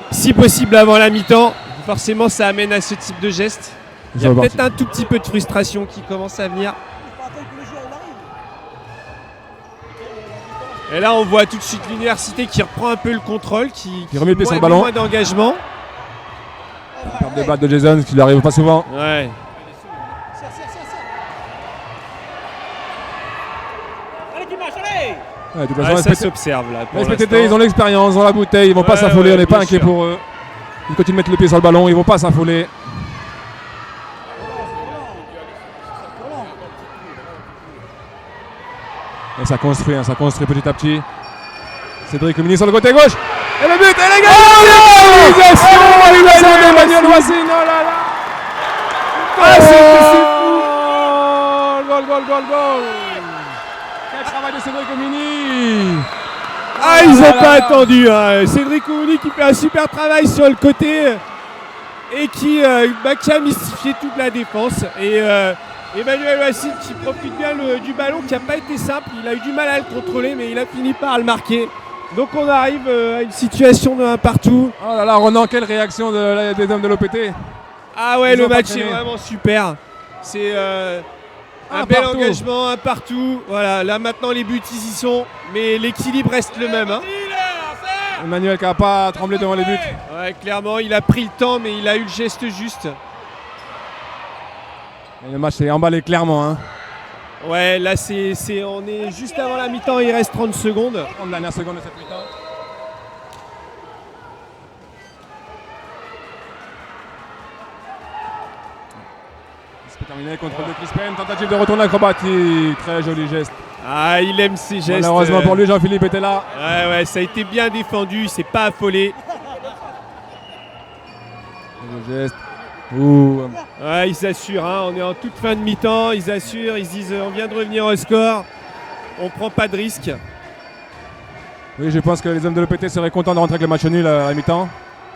si possible avant la mi-temps. Forcément, ça amène à ce type de geste. Il y a peut-être un tout petit peu de frustration qui commence à venir. Et là, on voit tout de suite l'université qui reprend un peu le contrôle, qui remet le pied sur le ballon. Moins d'engagement. Perte de balle de Jason, ce qui lui arrive pas souvent. Ouais. De toute façon, ça s'observe là. Les SPTT, ils ont l'expérience, ils ont la bouteille, ils vont pas s'affoler, on n'est pas inquiet pour eux. Ils continuent de mettre le pied sur le ballon, ils vont pas s'affoler. Et ça construit petit à petit. Cédric Omini sur le côté gauche. Et le but, et l'égalisation d'Emmanuel Voisine. Oh là là. Ah, c'est fou. Goal. Quel travail de Cédric Omini. Ah, ils n'ont pas attendu. Cédric Omini qui fait un super travail sur le côté et qui a mystifié toute la défense. Et Emmanuel Voisine qui profite bien du ballon qui n'a pas été simple. Il a eu du mal à le contrôler, mais il a fini par le marquer. Donc on arrive à une situation de 1 partout. Oh là là, Ronan, quelle réaction des hommes de l'OPT. Ah ouais, le match est vraiment super. C'est un bel engagement, 1 partout. Voilà, là maintenant les buts ils y sont, mais l'équilibre reste le même. Emmanuel qui n'a pas tremblé devant les buts. Ouais, clairement, il a pris le temps, mais il a eu le geste juste. Et le match s'est emballé clairement. Ouais, là on est juste avant la mi-temps, il reste 30 secondes. 30 dernières secondes de cette mi-temps. terminé, contrôle de Chris Payne, tentative de retourner acrobatique, très joli geste. Ah, il aime ses gestes. Malheureusement pour lui, Jean-Philippe était là. Ouais, ça a été bien défendu, il s'est pas affolé. Le geste. Ouh. Ouais, ils assurent, hein. On est en toute fin de mi-temps, ils assurent, ils disent on vient de revenir au score, on prend pas de risque. Oui, je pense que les hommes de l'EPT seraient contents de rentrer avec le match nul à la mi-temps,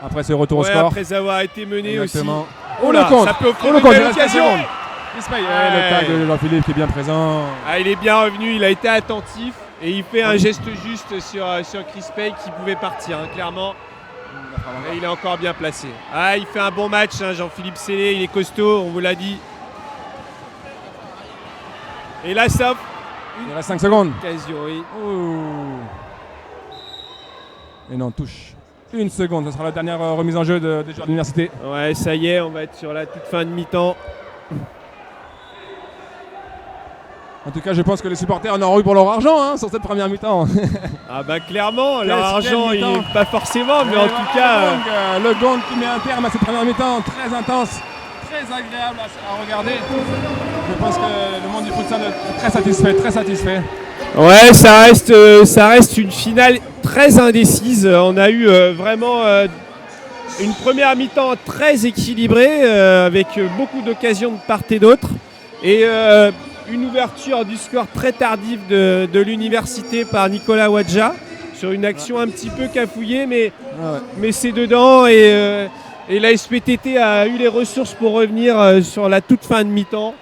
après ce retour au score. Après avoir été mené. Exactement. Aussi. Oh là, ça peut offrir une belle occasion. Le tag de Jean-Philippe qui est bien présent. Ah, il est bien revenu, il a été attentif et il fait un geste juste sur Chris Payne qui pouvait partir, hein, clairement. Et il est encore bien placé. Ah, il fait un bon match, hein, Jean-Philippe Sellé, il est costaud, on vous l'a dit. Et là, ça offre il reste 5 secondes. Occasion, oui. Et non, touche. 1 seconde, ce sera la dernière remise en jeu des joueurs de l'université. Ouais, ça y est, on va être sur la toute fin de mi-temps. En tout cas, je pense que les supporters en auront eu pour leur argent, hein, sur cette première mi-temps. Ah bah clairement, leur argent, il est pas forcément, mais en tout cas... Le gong qui met un terme à cette première mi-temps, très intense, très agréable à regarder. Je pense que le monde du futsal est très satisfait. Ouais, ça reste une finale très indécise. On a eu vraiment une première mi-temps très équilibrée, avec beaucoup d'occasions de part et d'autre. Et une ouverture du score très tardive de l'université par Nicolas Wadja sur une action un petit peu cafouillée, mais c'est dedans et la SPTT a eu les ressources pour revenir sur la toute fin de mi-temps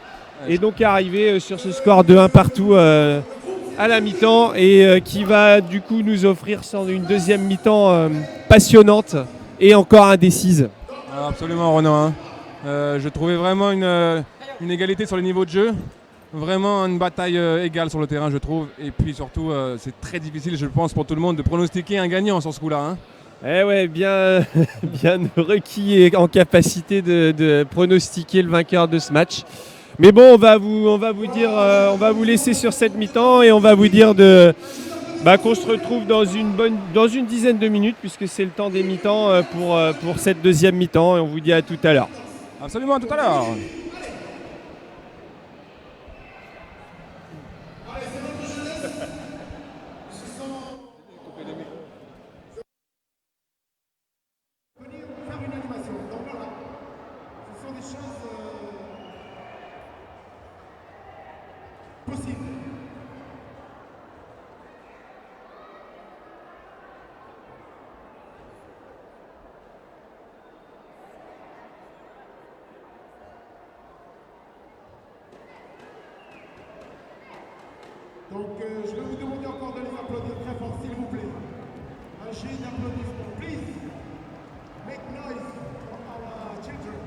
et donc arriver sur ce score de 1 partout à la mi-temps et qui va du coup nous offrir une deuxième mi-temps passionnante et encore indécise. Absolument, Renan. Je trouvais vraiment une égalité sur les niveaux de jeu. Vraiment une bataille égale sur le terrain, je trouve. Et puis surtout, c'est très difficile, je pense, pour tout le monde de pronostiquer un gagnant sur ce coup-là. Hein. Eh ouais, bien requis et en capacité de pronostiquer le vainqueur de ce match. Mais bon, on va vous laisser sur cette mi-temps et on va vous dire qu'on se retrouve dans une dizaine de minutes puisque c'est le temps des mi-temps pour cette deuxième mi-temps et on vous dit à tout à l'heure. Absolument, à tout à l'heure. Donc je vais vous demander encore de les applaudir très fort, s'il vous plaît. Un jet d'applaudissements, please. Make noise for our children.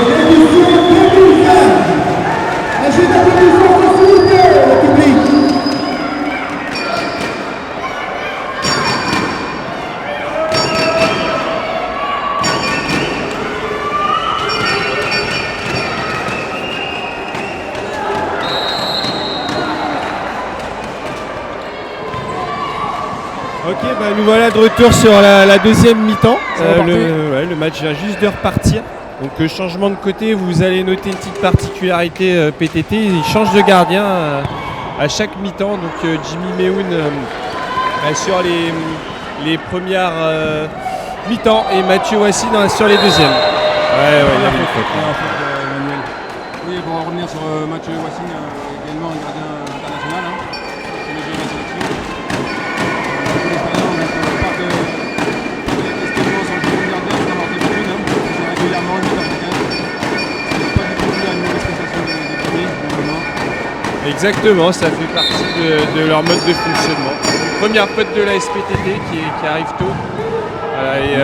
l'édition 2020. Un jeu d'applaudissements s'il vous plaît, le public. Ok, bah nous voilà de retour sur la deuxième mi-temps. C'est reparti. Le match vient juste de repartir. Donc changement de côté, vous allez noter une petite particularité PTT, il change de gardien à chaque mi-temps. Donc Jimmy Mehoun sur les premières mi-temps et Mathieu Wassine sur les deuxièmes. Ouais, il y avait une faute. Manuel. Oui, pour revenir sur Mathieu Wassine, également un gardien international. C'est le jeu de la sélection. Beaucoup d'expérience, donc pas de questionnement sur le jeu de gardien, c'est d'avoir des buts, c'est régulièrement une minute chacun. C'est pas du tout dû à une mauvaise prestation des premiers, normalement. Exactement, ça fait partie de leur mode de fonctionnement. Première faute de la SPTT qui arrive tôt. Voilà, et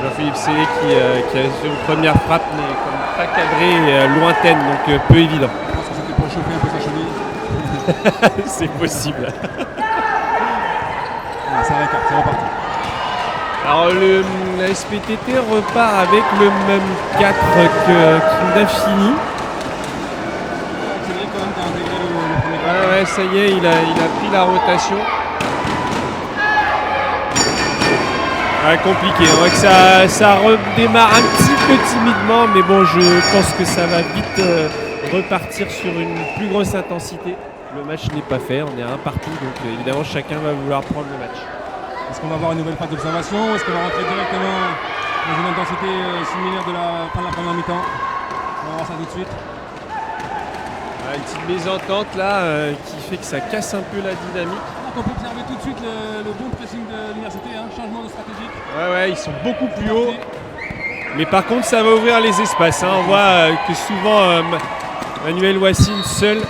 Jean-Philippe Célé qui a une première frappe, mais comme pas cadrée et lointaine, donc peu évident. Je pense que c'était pour chauffer un peu sa cheville. C'est possible. Voilà, ça récap, c'est reparti. Alors la SPTT repart avec le même 4 qu'il a fini. Cédric quand même qui a intégré le premier quart. Ouais, ça y est, il a pris la rotation. Ouais, compliqué. On voit que ça redémarre un petit peu timidement, mais bon, je pense que ça va vite repartir sur une plus grosse intensité. Le match n'est pas fait, on est à un partout, donc évidemment chacun va vouloir prendre le match. Est-ce qu'on va avoir une nouvelle phase d'observation ou est-ce qu'on va rentrer directement dans une intensité similaire de la fin de la première mi-temps? On va voir ça tout de suite. Une petite mésentente là qui fait que ça casse un peu la dynamique. Donc on peut observer tout de suite le bon pressing de l'université, changement de stratégique. Ouais, ils sont beaucoup plus hauts. Mais par contre, ça va ouvrir les espaces. On voit que souvent Manuel Wassine seul.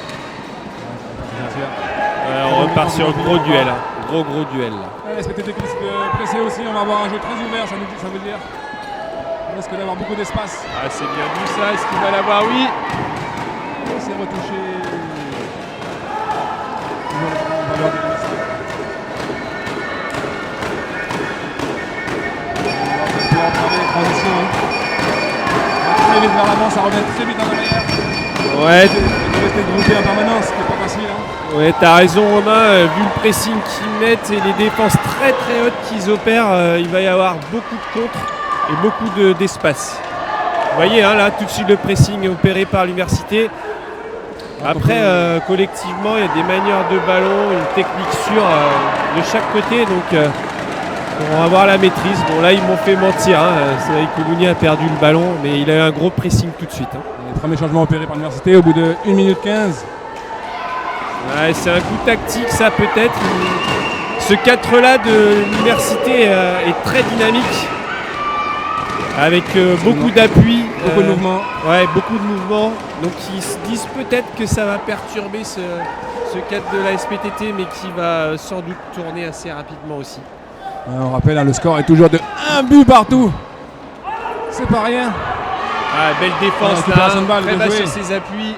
On repart sur le gros duel. Gros duel. Ouais, SPTT pressé aussi, on va avoir un jeu très ouvert, ça veut dire. On risque d'avoir beaucoup d'espace. Ah, c'est bien vu ça. Est-ce qu'il va l'avoir? Oui. C'est retouché. Valeur de l'université. On va pouvoir observer les transitions. Très vite vers l'avant, ça revient très vite en arrière. Ouais. De rester groupé en permanence, ce qui n'est pas facile. Ouais, t'as raison Romain, vu le pressing qu'ils mettent et les défenses très hautes qu'ils opèrent, il va y avoir beaucoup de contres et beaucoup d'espace. Vous voyez là tout de suite le pressing opéré par l'université. Après collectivement il y a des manières de ballon, une technique sûre de chaque côté, donc on va voir la maîtrise. Bon là ils m'ont fait mentir, c'est vrai que Koulouni a perdu le ballon, mais il a eu un gros pressing tout de suite. Les premiers changements opérés par l'université au bout de 1 minute 15. Ouais, c'est un coup tactique ça peut-être. Ce 4 là de l'université est très dynamique. Avec beaucoup d'appui. Beaucoup de mouvements. Ouais, beaucoup de mouvements. Donc ils se disent peut-être que ça va perturber ce 4 de la SPTT, mais qui va sans doute tourner assez rapidement aussi. On rappelle, le score est toujours de 1 but partout. C'est pas rien. Ah, belle défense récupération de balle, très bien bas joué. sur ses appuis.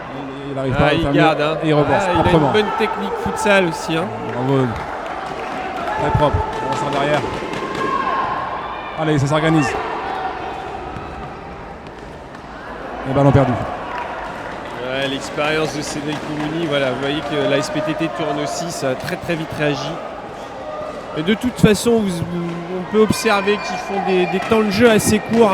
Il arrive pas à Il faire garde. mieux. Et il repense Il a une proprement. bonne technique futsal aussi. Bravo. Très propre. On ressort derrière. Allez, ça s'organise. Et ballon perdu. Ouais, l'expérience de Cédric Koulouni, voilà, vous voyez que la SPTT tourne aussi, ça a très vite réagi. Mais de toute façon, on peut observer qu'ils font des temps de jeu assez courts,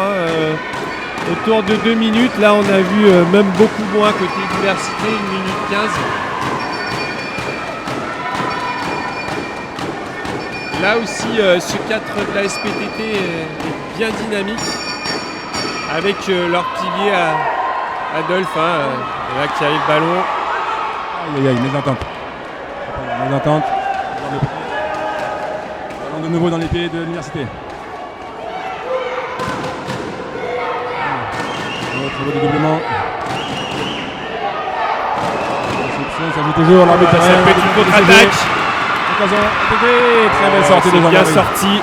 autour de 2 minutes. Là, on a vu même beaucoup moins côté université, 1 minute 15. Là aussi, ce 4 de la SPTT est bien dynamique, avec leur pilier à Adolphe, là qui a eu le ballon. Aïe, mésentente. Mésentente. Ballon de nouveau dans les pieds de l'université. Autre dédoublement. Ça joue toujours, l'arbitre. Ça peut être une contre-attaque. Occasion, très belle sortie de Bien Jean-Marie. sorti.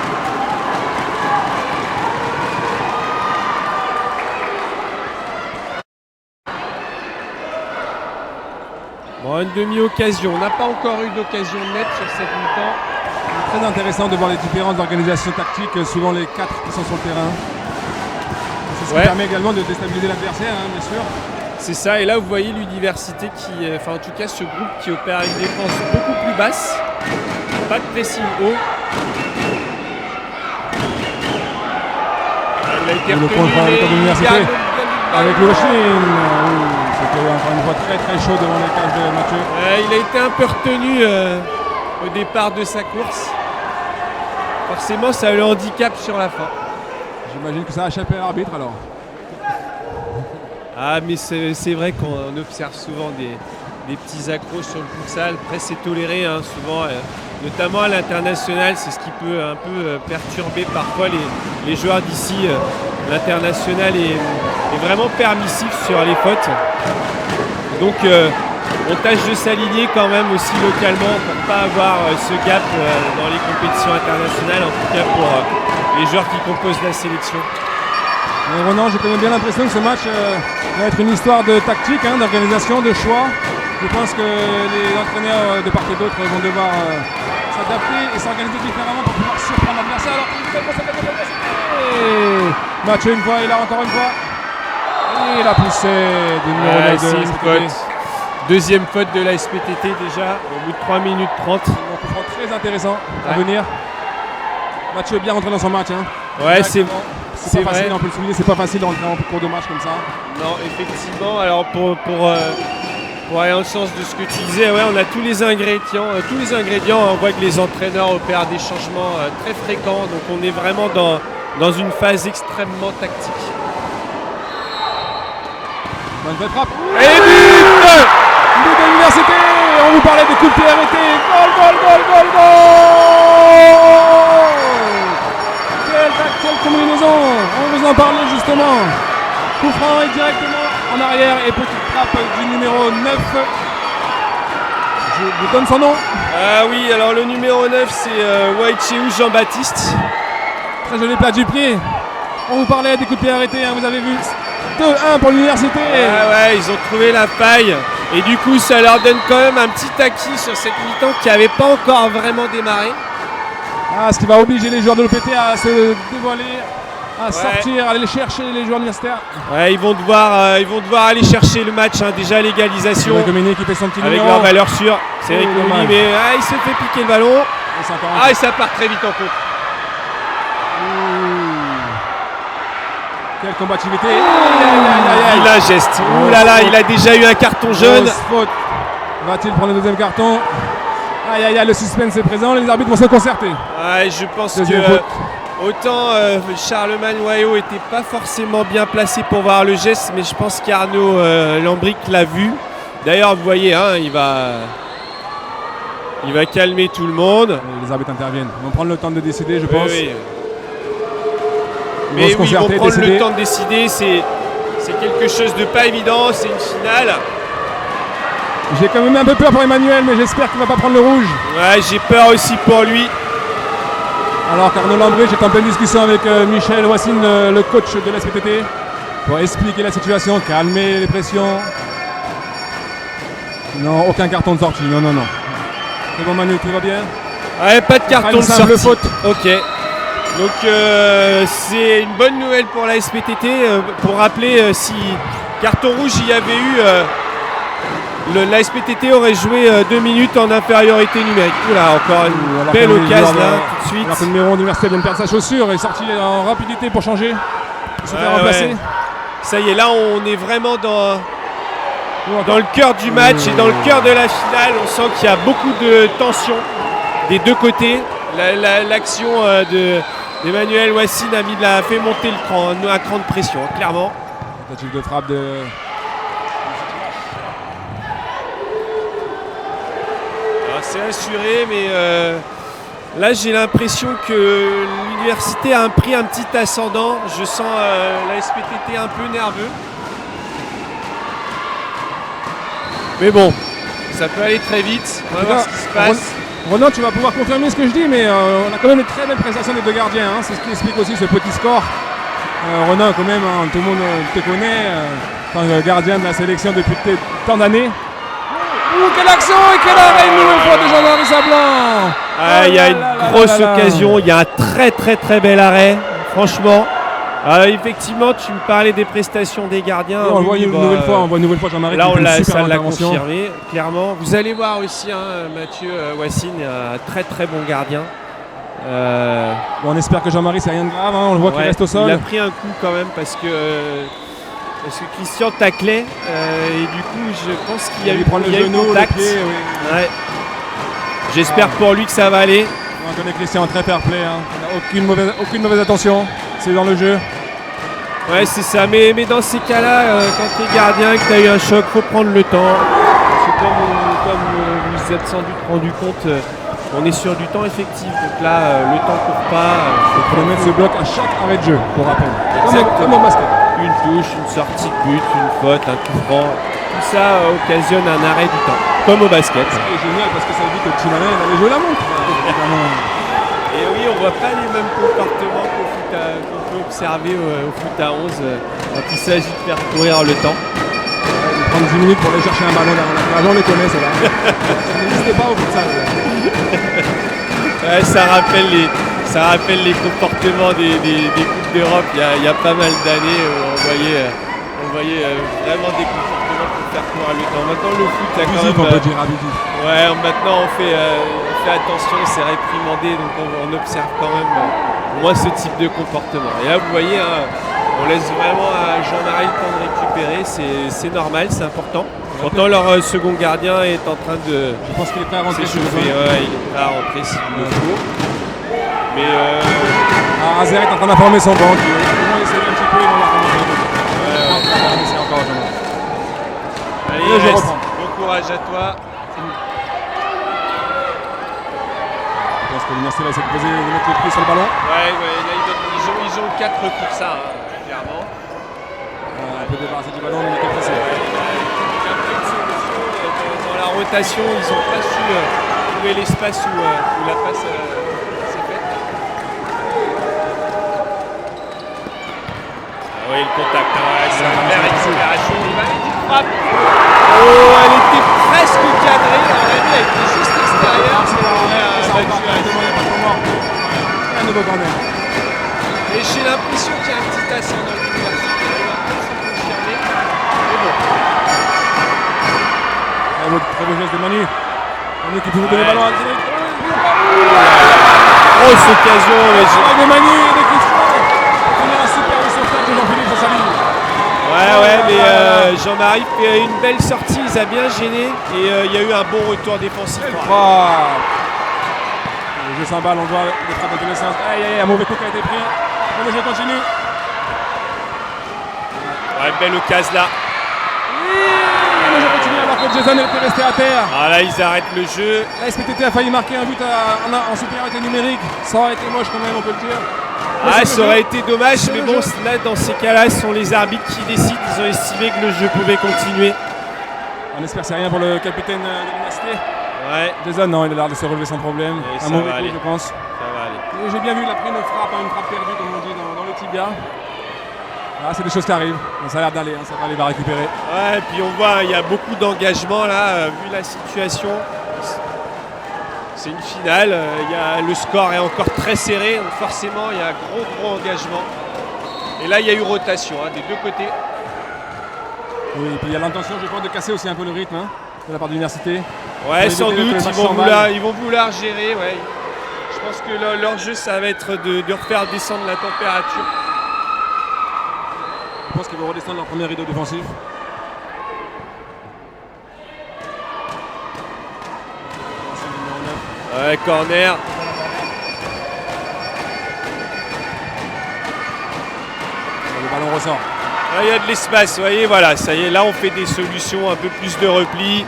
Alors, une demi-occasion. On n'a pas encore eu d'occasion nette sur cette mi-temps. C'est très intéressant de voir les différentes organisations tactiques suivant les 4 qui sont sur le terrain. C'est ce qui permet également de déstabiliser l'adversaire, hein, bien sûr. C'est ça, et là vous voyez l'université qui, enfin en tout cas ce groupe qui opère une défense beaucoup plus basse, pas de pressing haut. Il a été le retenu, contre avec l'université avec le Chine. C'était encore une fois très très chaud devant les cages de Mathieu. Il a été un peu retenu au départ de sa course. Forcément ça le handicape sur la fin. J'imagine que ça a échappé à l'arbitre alors. Ah mais c'est vrai qu'on observe souvent des petits accros sur le futsal. Après c'est toléré hein, souvent, notamment à l'international, c'est ce qui peut un peu perturber parfois les joueurs d'ici. L'international est vraiment permissif sur les fautes. Donc on tâche de s'aligner quand même aussi localement pour ne pas avoir ce gap dans les compétitions internationales, en tout cas pour les joueurs qui composent la sélection. Mais Ronan, j'ai quand même bien l'impression que ce match va être une histoire de tactique, hein, d'organisation, de choix. Je pense que les entraîneurs de part et d'autre vont devoir s'adapter et s'organiser différemment pour pouvoir surprendre l'adversaire. Alors il fait pour Mathieu une fois, il a encore une fois. Et la poussée du numéro 9 de SPTT. Deuxième faute de la SPTT déjà, au bout de 3 minutes 30. Donc un coup très intéressant à venir. Mathieu est bien rentré dans son match. Hein. Ouais, c'est pas facile, on peut le souligner, c'est pas facile de rentrer en cours de match comme ça. Non, effectivement. Alors pour aller dans le sens de ce que tu disais, ouais, on a tous les ingrédients. On voit que les entraîneurs opèrent des changements très fréquents. Donc on est vraiment dans une phase extrêmement tactique. Bonne frappe. Et but de l'université. On vous parlait des coups de pied arrêtés. Goal. Quelle combinaison. On vous en parlait justement. Coup franc et directement en arrière. Et petite frappe du numéro 9. Je vous donne son nom. Ah oui, alors le numéro 9 c'est Waïchéou Jean-Baptiste. Très joli plat du pied. On vous parlait des coups de pied arrêtés, hein, vous avez vu. 2-1 pour l'université. Ouais, ils ont trouvé la paille. Et du coup, ça leur donne quand même un petit acquis sur cette mi-temps qui n'avait pas encore vraiment démarré. Ce qui va obliger les joueurs de l'OPT à se dévoiler, à sortir, à aller chercher les joueurs universitaires. Ouais, ils vont devoir aller chercher le match. Hein, déjà l'égalisation. Dominique qui fait son petit avec numéro. leur valeur sûre. C'est Eric Dominique, mais il se fait piquer le ballon. Et ça part très vite en contre. Quelle combativité. Il a un geste. Ouh là là, il a déjà eu un carton jaune. Faute. Va-t-il prendre le deuxième carton? Le suspense est présent, les arbitres vont se concerter. Ouais, je pense que autant Charlemagne Wayo n'était pas forcément bien placé pour voir le geste, mais je pense qu'Arnaud Lambric l'a vu. D'ailleurs, vous voyez, hein, il va calmer tout le monde. Et les arbitres interviennent. Ils vont prendre le temps de décider, je pense. Oui. Mais oui, ils vont prendre le temps de décider. C'est quelque chose de pas évident. C'est une finale. J'ai quand même un peu peur pour Emmanuel, mais j'espère qu'il ne va pas prendre le rouge. Ouais, j'ai peur aussi pour lui. Alors qu'Arnaud Lambric est en pleine discussion avec Michel Wassine, le coach de la SPTT, pour expliquer la situation, calmer les pressions. Non, aucun carton de sortie. Non. C'est bon Manu, tout va bien? Ouais, pas de carton de sortie. Faute. Ok. Donc c'est une bonne nouvelle pour la SPTT. Pour rappeler, si carton rouge il y avait eu, la SPTT aurait joué 2 minutes en infériorité numérique. Oula, encore une belle occasion là, tout de suite. Alors que le numéro d'université vient de perdre sa chaussure et est sorti en rapidité pour changer. Pour se faire remplacer. Ouais. Ça y est, là on est vraiment dans le cœur du match et dans le cœur de la finale. On sent qu'il y a beaucoup de tension des deux côtés. L'action d'Emmanuel Wassine a fait monter un cran de pression, hein, clairement. Tentative de frappe de... C'est assuré, mais là j'ai l'impression que l'université a pris un petit ascendant. Je sens la SPTT un peu nerveux. Mais bon, ça peut aller très vite. On va voir ce qui se passe. Ronan, tu vas pouvoir confirmer ce que je dis, mais on a quand même une très belle prestation des deux gardiens. Hein. C'est ce qui explique aussi ce petit score. Ronan, quand même, hein, tout le monde te connaît. En tant que gardien de la sélection depuis tant d'années. Quelle action et quel arrêt une nouvelle fois de Jean-Marie Sablan. Il y a une grosse occasion, il y a un très bel arrêt, franchement. Effectivement, tu me parlais des prestations des gardiens. On voit une nouvelle fois Jean-Marie. Là, ça l'a confirmé, clairement. Vous allez voir aussi, Mathieu Wassine, un très bon gardien. On espère que Jean-Marie, c'est rien de grave, on le voit qu'il reste au sol. Il a pris un coup quand même parce que Christian taclait et du coup, je pense qu'il y a eu contact. Le pied, oui. Ouais. J'espère pour lui que ça va aller. On connaît Christian très fair play, hein. Aucune mauvaise attention, c'est dans le jeu. Ouais, c'est ça, mais dans ces cas-là, quand tu es gardien et que tu as eu un choc, faut prendre le temps. Parce que comme vous vous êtes sans doute rendu compte, on est sur du temps effectif. Donc là, le temps court pas. Il faut mettre ce bloc à chaque arrêt de jeu, pour rappel. Exactement. Comme au basket. Une touche, une sortie de but, une faute, un coup franc. Tout ça occasionne un arrêt du temps, comme au basket. C'est génial parce que ça veut dire que le Chimalien avait joué la montre. Et oui, on voit pas les mêmes comportements qu'on peut observer au foot à 11 quand il s'agit de faire courir le temps. Prendre 10 minutes pour aller chercher un ballon dans la cage, on les connaît, ça va. Ça n'existait pas au foot ça. Ouais, ça rappelle les comportements des Coupes d'Europe il y a pas mal d'années où on voyait vraiment des comportements pour faire courir le temps. Maintenant le foot là quand même. On peut dire abusif. Ouais, maintenant on fait attention, c'est réprimandé, donc on observe quand même moins ce type de comportement. Et là vous voyez, on laisse vraiment à Jean-Marie le temps de récupérer, c'est normal, c'est important. Pourtant leur second gardien est en train de. Je pense qu'il est prêt à rentrer. Il est prêt à rentrer s'il le faut. Mais Azer est en train d'informer son banc. Ils vont essayer un petit peu, ils vont la remonter. C'est encore Jean-Marie. Allez, je reprends. Bon courage à toi. Je pense que l'université va essayer de poser, de mettre les pieds sur le ballon. Ouais, là ils ont 4 pour ça, clairement. Un peu débarrassé du ballon, mais il était pressé. Dans la rotation, ils n'ont pas su trouver l'espace où la passe s'est faite. Oui, le contact, c'est une belle récupération. Il va aller une frappe. Oh, elle était presque cadrée. À mon avis, elle était juste extérieure. Un nouveau corner. Et j'ai l'impression qu'il y a un petit ascent dans l'université. Il va peut-être se confirmer. Mais bon. Très beau geste de Manu. Manu qui peut vous donner le ballon à Cédric. Grosse occasion. De Manu et de Christian. On a un super sauvetage de Jean-Philippe dans sa ligne. Ouais, mais Jean-Marie fait une belle sortie, il a bien gêné et il y a eu un bon retour défensif. Le jeu s'emballe, on voit les frappes dans tous les sens. Aïe, un mauvais coup qui a été pris. Le jeu continue. Ouais, belle occasion là. Le jeu continue alors que Jason était resté à terre. Ah là, ils arrêtent le jeu. La SPTT a failli marquer un but en supériorité numérique. Ça aurait été moche quand même, on peut le dire. Ça aurait été dommage, mais bon, là, dans ces cas-là, ce sont les arbitres qui décident. Ils ont estimé que le jeu pouvait continuer. On espère que c'est rien pour le capitaine de l'université. Ouais. Jason, non, il a l'air de se relever sans problème. Un mauvais coup, je pense. Ça va aller. J'ai bien vu, il a pris une frappe perdue, comme on dit, dans le tibia. Ah, c'est des choses qui arrivent. Ça a l'air d'aller, ça va aller, va récupérer. Ouais, et puis on voit, il y a beaucoup d'engagement là, vu la situation. C'est une finale, le score est encore très serré, donc forcément il y a un gros engagement. Et là il y a eu rotation des deux côtés. Oui, et puis il y a l'intention, je pense, de casser aussi un peu le rythme de la part de l'université. Ouais, sans doute, ils vont vouloir gérer. Ouais. Je pense que leur jeu, ça va être de refaire descendre la température. Je pense qu'ils vont redescendre leur premier rideau défensif. Ouais, corner. Le ballon ressort. Là, il y a de l'espace, vous voyez, voilà, ça y est, là on fait des solutions, un peu plus de repli.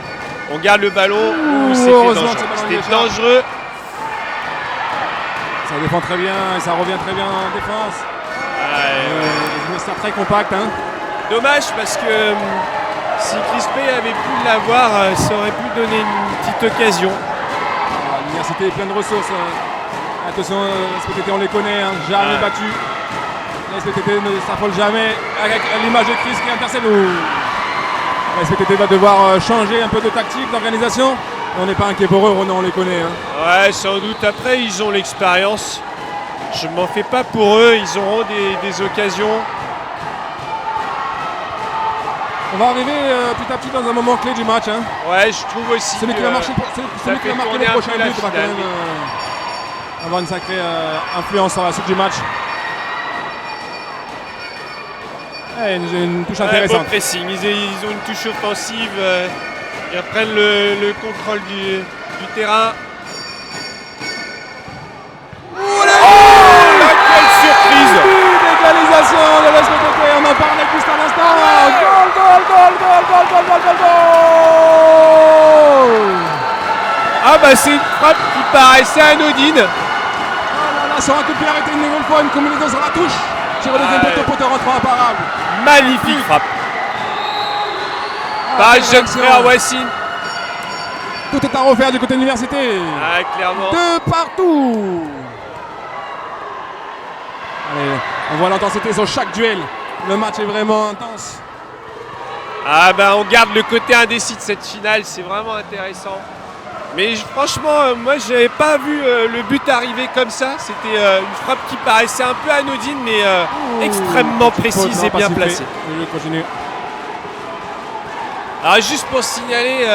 On garde le ballon. C'était dangereux. Ça défend très bien et ça revient très bien en défense. C'est très compact. Dommage parce que si Crispé avait pu l'avoir, ça aurait pu donner une petite occasion. L'université est pleine de ressources. Attention, SPTT, on les connaît, jamais battu. La SPTT ne s'affole jamais. Avec l'image de Chris qui intercelle. La SPTT va devoir changer un peu de tactique, d'organisation. On n'est pas inquiet pour eux, Ronan, on les connaît. Hein. Ouais, sans doute. Après, ils ont l'expérience. Je m'en fais pas pour eux. Ils auront des occasions. On va arriver petit à petit dans un moment clé du match. Hein. Ouais, je trouve aussi. Celui qui va marquer le prochain but va quand même avoir une sacrée influence sur la suite du match. Ouais, une touche intéressante. Beau pressing. Ils ont une touche offensive. Ils reprennent le contrôle du terrain. Quelle surprise! D'égalisation de la SPTT, on en parlait juste à l'instant. Goal! Ah bah c'est une frappe qui paraissait anodine. Oh là là, sur un coup de pied arrêté une nouvelle fois, une combinaison sur la touche. Sur le deuxième poteau rentrant imparable. Magnifique frappe. Par le jeune frère Wassim. Tout est à refaire du côté de l'université. Ah, clairement. De partout. Allez, on voit l'intensité sur chaque duel. Le match est vraiment intense. Ah bah on garde le côté indécis de cette finale, c'est vraiment intéressant. Mais franchement, moi j'avais pas vu le but arriver comme ça. C'était une frappe qui paraissait un peu anodine, mais extrêmement précise et bien placée. Je continue. Alors juste pour signaler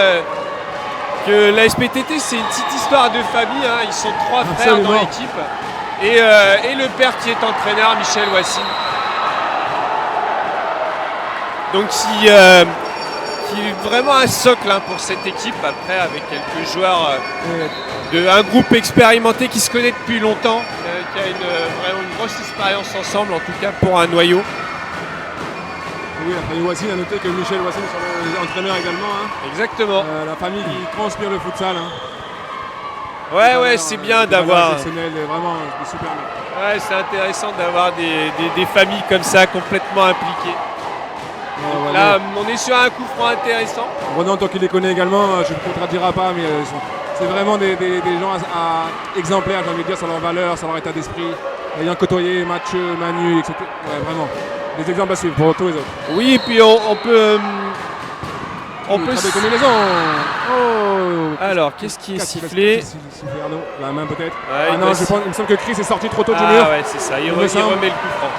que la SPTT c'est une petite histoire de famille, hein. Ils sont 3 frères dans l'équipe. Et le père qui est entraîneur, Michel Wassim. Donc qui est vraiment un socle hein, pour cette équipe, après avec quelques joueurs un groupe expérimenté qui se connaît depuis longtemps, qui a vraiment une grosse expérience ensemble, en tout cas pour un noyau. Oui, la famille Wassim a noté que Michel Wassim est entraîneur également. Hein. Exactement. La famille qui transpire le futsal. Hein. Ouais, c'est bien d'avoir. Vraiment des super mecs. Ouais, c'est intéressant d'avoir des familles comme ça complètement impliquées. Donc là, on est sur un coup franc intéressant. Ronan, toi qui les connais également, je ne te contredirai pas, mais c'est vraiment des gens exemplaires, j'ai envie de dire, sur leurs valeurs, sur leur état d'esprit. Ayant côtoyé Mathieu, Manu, etc. Ouais, vraiment. Des exemples à suivre pour tous les autres. Oui, et puis on peut. Des combinaisons. Alors, qu'est-ce qui est sifflé? La main peut-être. Ouais, non, il me semble que Chris est sorti trop tôt du mur. Ah ouais, c'est ça, il remet le coup franc.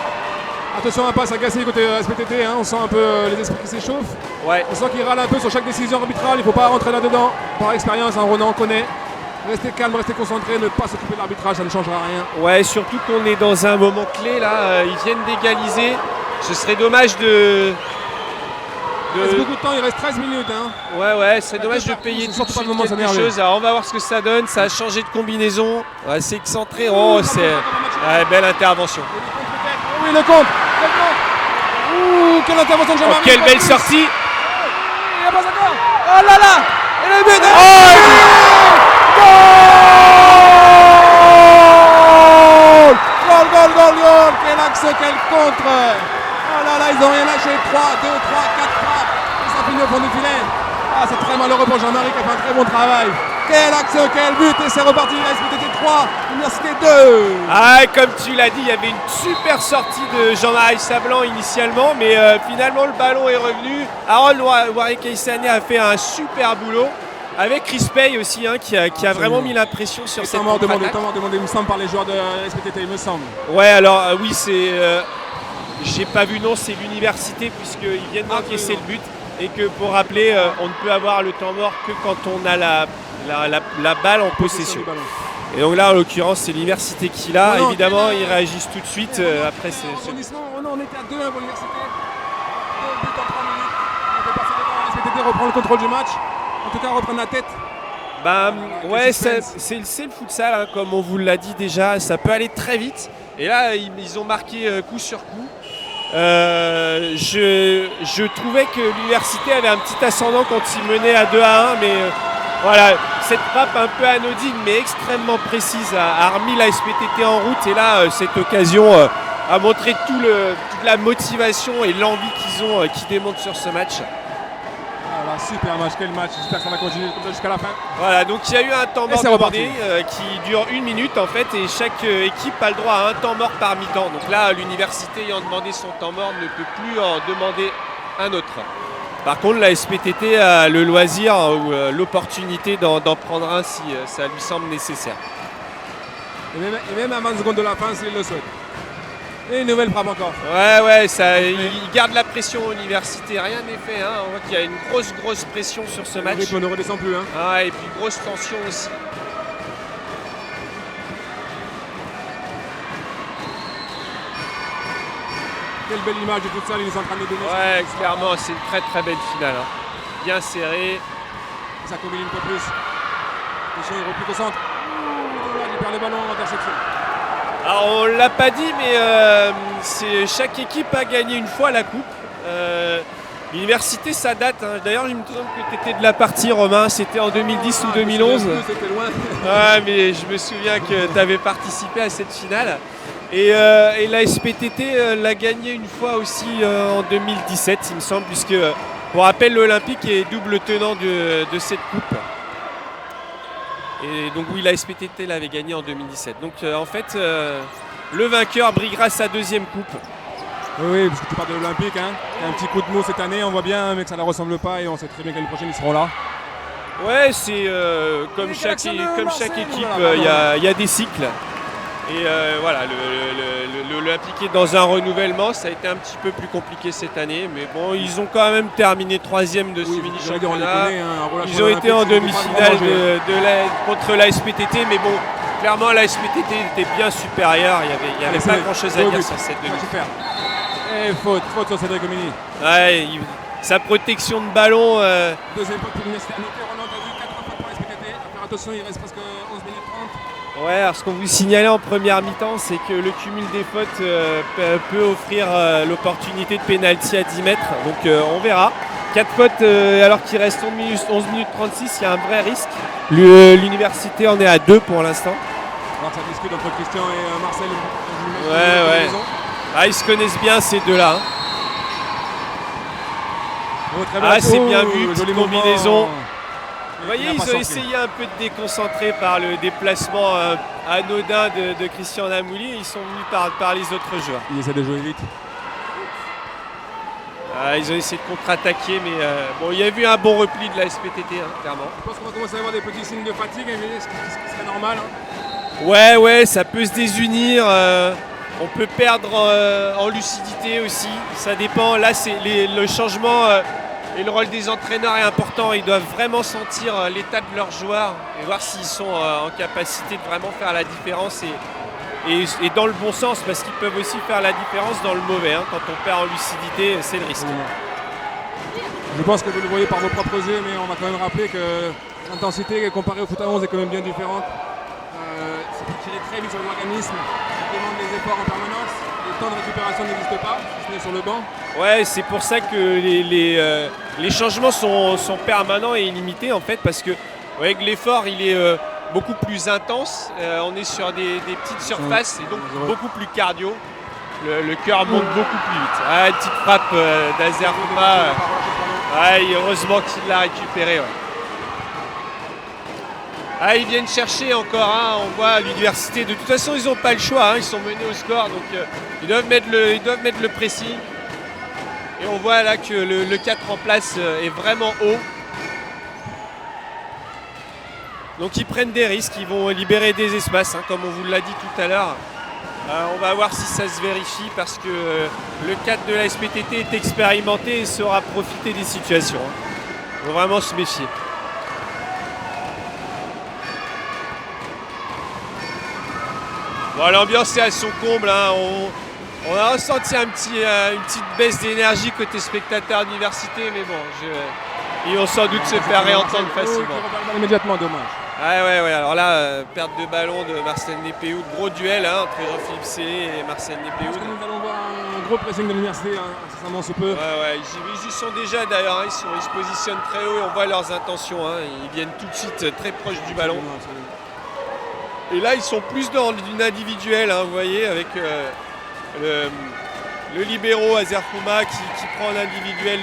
Attention à ne pas s'agacer côté SPTT, hein. On sent un peu les esprits qui s'échauffent. Ouais. On sent qu'il râle un peu sur chaque décision arbitrale, il ne faut pas rentrer là-dedans. Par expérience, hein, Ronan connaît. Restez calme, restez concentré, ne pas s'occuper de l'arbitrage, ça ne changera rien. Ouais, surtout qu'on est dans un moment clé là, ils viennent d'égaliser. Ce serait dommage de. Il reste beaucoup de temps, il reste 13 minutes. Hein. Ouais, c'est dommage de payer tout de suite quelque chose. Alors on va voir ce que ça donne, ça a changé de combinaison. Ouais, c'est excentré, c'est belle intervention. Oui, le compte. Quelle intervention de Jean-Marie. Quelle belle sortie. Il n'y a pas encore. Oh là là. Et le but. Goal. Quel axe, quel contre. Oh là là, ils n'ont rien lâché. 3, 2, 3, 4 frappes. Et ça finit au fond du filet. Ah, c'est très malheureux pour Jean-Marie qui a fait un très bon travail. Quel axe, quel but. Et c'est reparti. La SPTT 3, Université 2. Ah, comme tu l'as dit, il y avait une super sortie de Jean-Marie Sablan initialement, mais finalement le ballon est revenu. Harold Warikeisane a fait un super boulot. Avec Chris Pay aussi, hein, qui a vraiment mis la pression sur cette contre-attaque. Demandé, il me semble, par les joueurs de la SPTT, il me semble. Ouais, alors oui, c'est. J'ai pas vu, non, c'est l'université, puisqu'ils viennent d'encaisser le but. Et que pour rappeler, on ne peut avoir le temps mort que quand on a la balle en possession. Et donc là, en l'occurrence, c'est l'université qui l'a. Évidemment, ils réagissent tout de suite. Après, c'est. On était à 2-1 pour l'université. 2 buts en 3 minutes. On fait passer devant. La SPTT reprend le contrôle du match. En tout cas, reprendre la tête. Ouais, c'est le futsal, hein, comme on vous l'a dit déjà. Ça peut aller très vite. Et là, ils ont marqué coup sur coup. Je trouvais que l'université avait un petit ascendant quand ils menaient à 2-1, mais voilà, cette frappe un peu anodine mais extrêmement précise a remis la SPTT en route. Et là, cette occasion a montré toute la motivation et l'envie qu'ils démontrent sur ce match. Voilà, super match, quel match, j'espère que ça va continuer comme ça jusqu'à la fin. Voilà, donc il y a eu un temps mort demandé qui dure 1 minute en fait, et chaque équipe a le droit à un temps mort par mi-temps. Donc là, l'université ayant demandé son temps mort ne peut plus en demander un autre. Par contre, la SPTT a le loisir ou l'opportunité d'en prendre un si ça lui semble nécessaire. Et même à 20 secondes de la fin, s'il le souhaite. Et une nouvelle frappe encore. Ouais, il garde la pression à l'université, rien n'est fait. Hein. On voit qu'il y a une grosse pression sur ce match. Le rythme ne redescend plus. Hein. Ah, et puis grosse tension aussi. Quelle belle image de futsal, ils sont en train de donner. Ouais, clairement, c'est une très belle finale. Hein. Bien serré. Ça combine un peu plus. Deschamps, il replie au centre. Il perd le ballon en intersection. Alors on l'a pas dit, mais chaque équipe a gagné une fois la coupe. L'université, ça date. Hein. D'ailleurs, il me semble que tu étais de la partie, Romain. C'était en 2010 ou 2011. C'était loin. Ouais, mais je me souviens que tu avais participé à cette finale. Et la SPTT l'a gagné une fois aussi en 2017, il me semble, puisque, pour rappel, l'Olympique est double tenant de cette coupe. Et donc oui, la SPTT l'avait gagné en 2017. Donc en fait, le vainqueur briguera sa deuxième coupe. Oui, parce que tu parles de l'Olympique. Hein. Il y a un petit coup de mou cette année, on voit bien, mais que ça ne la ressemble pas et on sait très bien que l'année prochaine ils seront là. Ouais, c'est comme chaque équipe, il y a des cycles. Et voilà, l'Olympique est dans un renouvellement, ça a été un petit peu plus compliqué cette année, mais bon, ils ont quand même terminé 3e de ce mini-championnat. Ils ont été en demi-finale contre la SPTT, mais bon, clairement la SPTT était bien supérieure, il n'y avait pas grand-chose à dire sur cette demi. Super. Et faute sur Cédric Omini. Ouais, sa protection de ballon. Deuxième faute pour l'Université. Roland, tu as vu 4 fautes pour la SPTT. Faire attention, il reste presque 11 minutes 30. Ouais, alors ce qu'on vous signalait en première mi-temps, c'est que le cumul des fautes peut offrir l'opportunité de pénalty à 10 mètres. Donc on verra. 4 fautes alors qu'il reste 11 minutes 36, il y a un vrai risque. L'université en est à 2 pour l'instant. Alors ça discute entre Christian et Marcel. Ouais. Ah, ils se connaissent bien ces deux-là. Hein. Ah, c'est bien vu, petite combinaison. Vous voyez, ils ont essayé un peu de déconcentrer par le déplacement anodin de Christian Namouli et ils sont venus par les autres joueurs. Ils essaient de jouer vite. Ils ont essayé de contre-attaquer, mais bon, il y a eu un bon repli de la SPTT, hein, clairement. Je pense qu'on va commencer à avoir des petits signes de fatigue, ce qui serait normal. Hein. Ouais, ça peut se désunir. On peut perdre en lucidité aussi. Ça dépend. Là, c'est le changement. Et le rôle des entraîneurs est important, ils doivent vraiment sentir l'état de leurs joueurs et voir s'ils sont en capacité de vraiment faire la différence et dans le bon sens, parce qu'ils peuvent aussi faire la différence dans le mauvais. Hein. Quand on perd en lucidité, c'est le risque. Je pense que vous le voyez par vos propres yeux, mais on va quand même rappeler que l'intensité comparée au foot à 11 est quand même bien différente. C'est pour tirer très vite sur l'organisme, ça demande des efforts en permanence. Le temps de récupération n'existe pas, si ce n'est sur le banc. Ouais, c'est pour ça que les changements sont permanents et illimités en fait, parce que ouais, l'effort il est beaucoup plus intense. On est sur des petites surfaces et donc beaucoup plus cardio. Le cœur monte beaucoup plus vite. Ah, une petite frappe d'Azerfouma. Heureusement qu'il l'a récupéré. Ouais. Ah, ils viennent chercher encore, hein, on voit à l'université. De toute façon, ils n'ont pas le choix, hein, ils sont menés au score, donc ils doivent mettre le pressing. Et on voit là que le 4 en place est vraiment haut. Donc ils prennent des risques, ils vont libérer des espaces, hein, comme on vous l'a dit tout à l'heure. On va voir si ça se vérifie, parce que le 4 de la SPTT est expérimenté et saura profiter des situations. Il faut vraiment se méfier. Bon, l'ambiance est à son comble, hein. On a ressenti une petite baisse d'énergie côté spectateur université, mais bon, ils vont sans doute se faire réentendre facilement. Immédiatement, dommage. Ouais, alors là, perte de ballon de Marcel Népéhoud, gros duel hein, entre Jean-Philippe Célé et Marcel Népéhoud. Nous allons voir un gros pressing de l'université, incessamment sous peu. Ouais, ils y sont déjà d'ailleurs, hein, ils se positionnent très haut et on voit leurs intentions, hein, ils viennent tout de suite très proches du ballon. Et là, ils sont plus dans une individuelle, hein, vous voyez, avec le libéro Azerfouma qui prend en individuel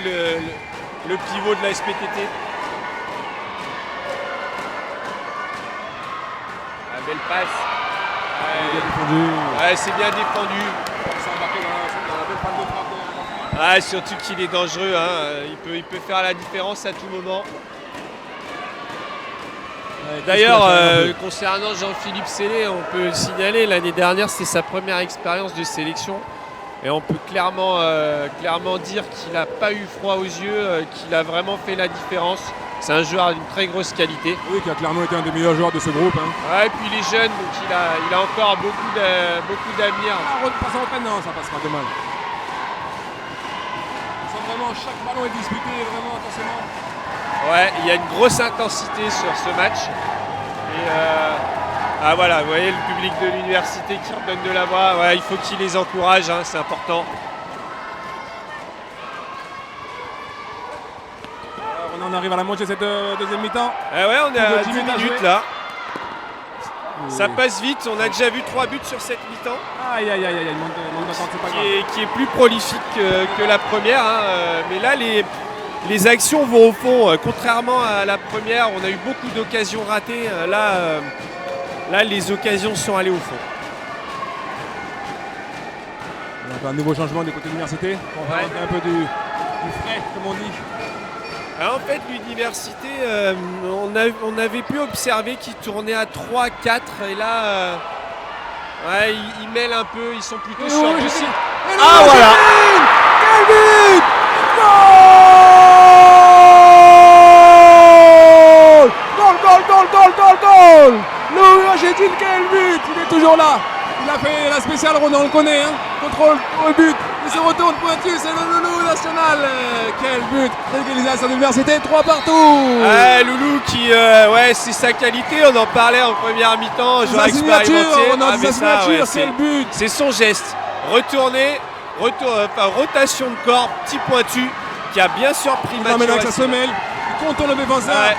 le pivot de la SPTT. Ah, belle passe. Bien défendu. Ouais, c'est bien défendu. Ça a embarqué dans la belle panne de frappe. Ah, surtout qu'il est dangereux, hein. Il peut faire la différence à tout moment. D'ailleurs, concernant Jean-Philippe Sellé, on peut le signaler, l'année dernière, c'est sa première expérience de sélection. Et on peut clairement dire qu'il n'a pas eu froid aux yeux, qu'il a vraiment fait la différence. C'est un joueur d'une très grosse qualité. Oui, qui a clairement été un des meilleurs joueurs de ce groupe. Hein. Ouais, et puis il est jeune, donc il a encore beaucoup d'avenir. Passe en peine, non, ça passera de mal. Vraiment, chaque ballon est disputé vraiment intensément. Ouais, il y a une grosse intensité sur ce match. Et voilà, vous voyez le public de l'université qui redonne de la voix. Ouais, il faut qu'il les encourage, hein, c'est important. Alors, on en arrive à la moitié de cette deuxième mi-temps. Ah ouais, on est à 10 minutes là. Oui. Ça passe vite, on a déjà vu 3 buts sur cette mi-temps. Aïe, aïe, aïe, il manque d'attente, c'est pas grave. Qui est plus prolifique que la première. Hein. Mais là, les actions vont au fond. Contrairement à la première, on a eu beaucoup d'occasions ratées. Là, les occasions sont allées au fond. Donc, un nouveau changement du côté de l'université. On va rentrer un peu du frais, comme on dit. Alors, en fait, l'université, on avait pu observer qu'ils tournaient à 3-4. Et là, ouais, ils mêlent un peu. Ils sont plutôt sur le site. Ah, voilà! Quel but! Goal! Louis-Argentine, quel but! Il est toujours là! Il a fait la spéciale, on le connaît, hein? Contrôle au but, il se retourne pointu, c'est le Loulou national! Quel but! L'égalisation de l'université, 3 partout! Ouais, Loulou qui, c'est sa qualité, on en parlait en première mi-temps, joueur expérimenté. On a sa signature, quel but! C'est son geste. Rotation de corps, petit pointu, qui a bien surpris Mathieu. Il avec sa semelle, il contourne le défenseur. Ouais.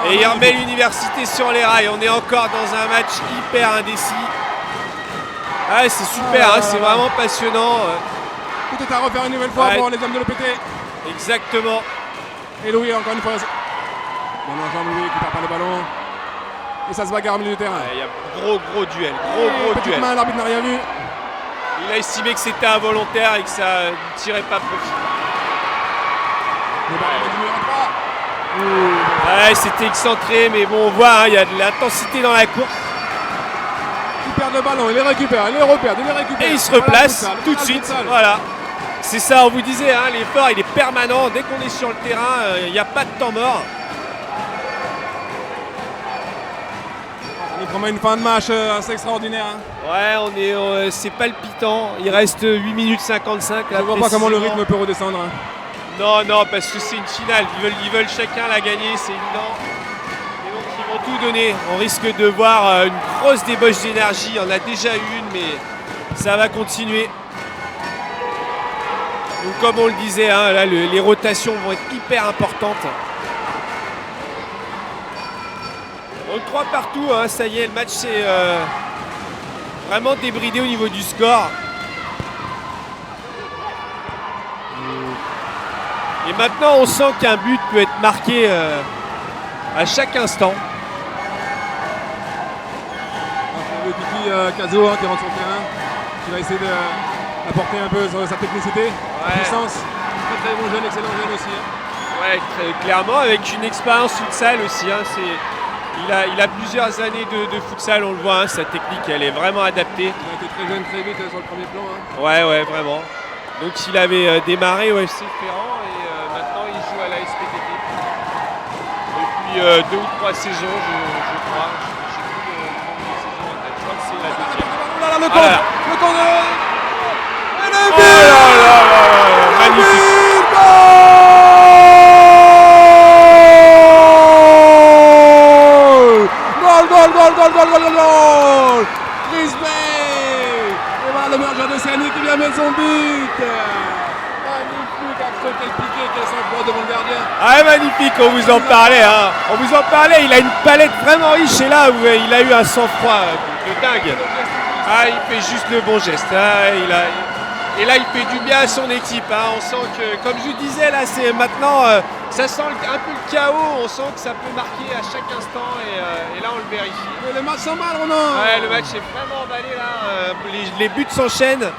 Et il remet l'université sur les rails. On est encore dans un match hyper indécis. Ah, c'est super, c'est vraiment passionnant. Tout est à refaire une nouvelle fois pour les hommes de l'EPT. Exactement. Et Louis, encore une fois. Bon, Jean-Louis qui perd pas le ballon. Et ça se bagarre au milieu du terrain. Il y a gros duel. Gros duel. Main, l'arbitre n'a rien vu. Il a estimé que c'était involontaire et que ça ne tirait pas profit. Ouais, c'était excentré, mais bon, on voit, il y a de l'intensité dans la course. Il perd le ballon, il les récupère, il les repère, il les récupère. Et il se replace tout de suite. Voilà. C'est ça, on vous disait, hein, l'effort il est permanent. Dès qu'on est sur le terrain, il n'y a pas de temps mort. On est vraiment une fin de match assez extraordinaire. Hein. Ouais, c'est palpitant. Il reste 8 minutes 55. Je ne vois pas comment le rythme peut redescendre. Hein. Non, parce que c'est une finale. Ils veulent chacun la gagner, c'est évident. Et donc ils vont tout donner. On risque de voir une grosse débauche d'énergie. On a déjà eu une, mais ça va continuer. Donc comme on le disait, hein, là, les rotations vont être hyper importantes. Donc 3 partout, hein, ça y est, le match s'est vraiment débridé au niveau du score. Et maintenant, on sent qu'un but peut être marqué à chaque instant. Le Kiki Caso qui rentre sur le terrain, qui va essayer d'apporter un peu sa technicité, sa puissance. Très bon jeune, excellent jeune aussi. Hein. Ouais, clairement, avec une expérience futsal aussi. Hein, il a plusieurs années de futsal, on le voit, hein, sa technique elle est vraiment adaptée. Il a été très jeune, très vite sur le premier plan. Hein. Ouais, vraiment. Donc il avait démarré au FC Ferrand et maintenant il joue à la SPTT. Depuis 2 ou 3 saisons, je crois. Je sais plus le nombre de saisons en tête. Je crois que c'est la deuxième. Là, le compte et le but. Oh là, magnifique. Goal. Chris Bay. Et voilà le meilleur joueur d'Océanie qui vient mettre son but. Magnifique, action, quel piqué, quel sang-froid devant le gardien. Ah, magnifique, on vous en parlait. Hein. On vous en parlait, il a une palette vraiment riche et là, il a eu un sang-froid de dingue. Ah, il fait juste le bon geste. Ah, et là, il fait du bien à son équipe. Hein. On sent que, comme je vous disais, là, c'est maintenant, ça sent un peu le chaos. On sent que ça peut marquer à chaque instant et là, on le vérifie. Mais le match s'emballe, Ronan. Ouais, le match est vraiment emballé là. Les buts s'enchaînent.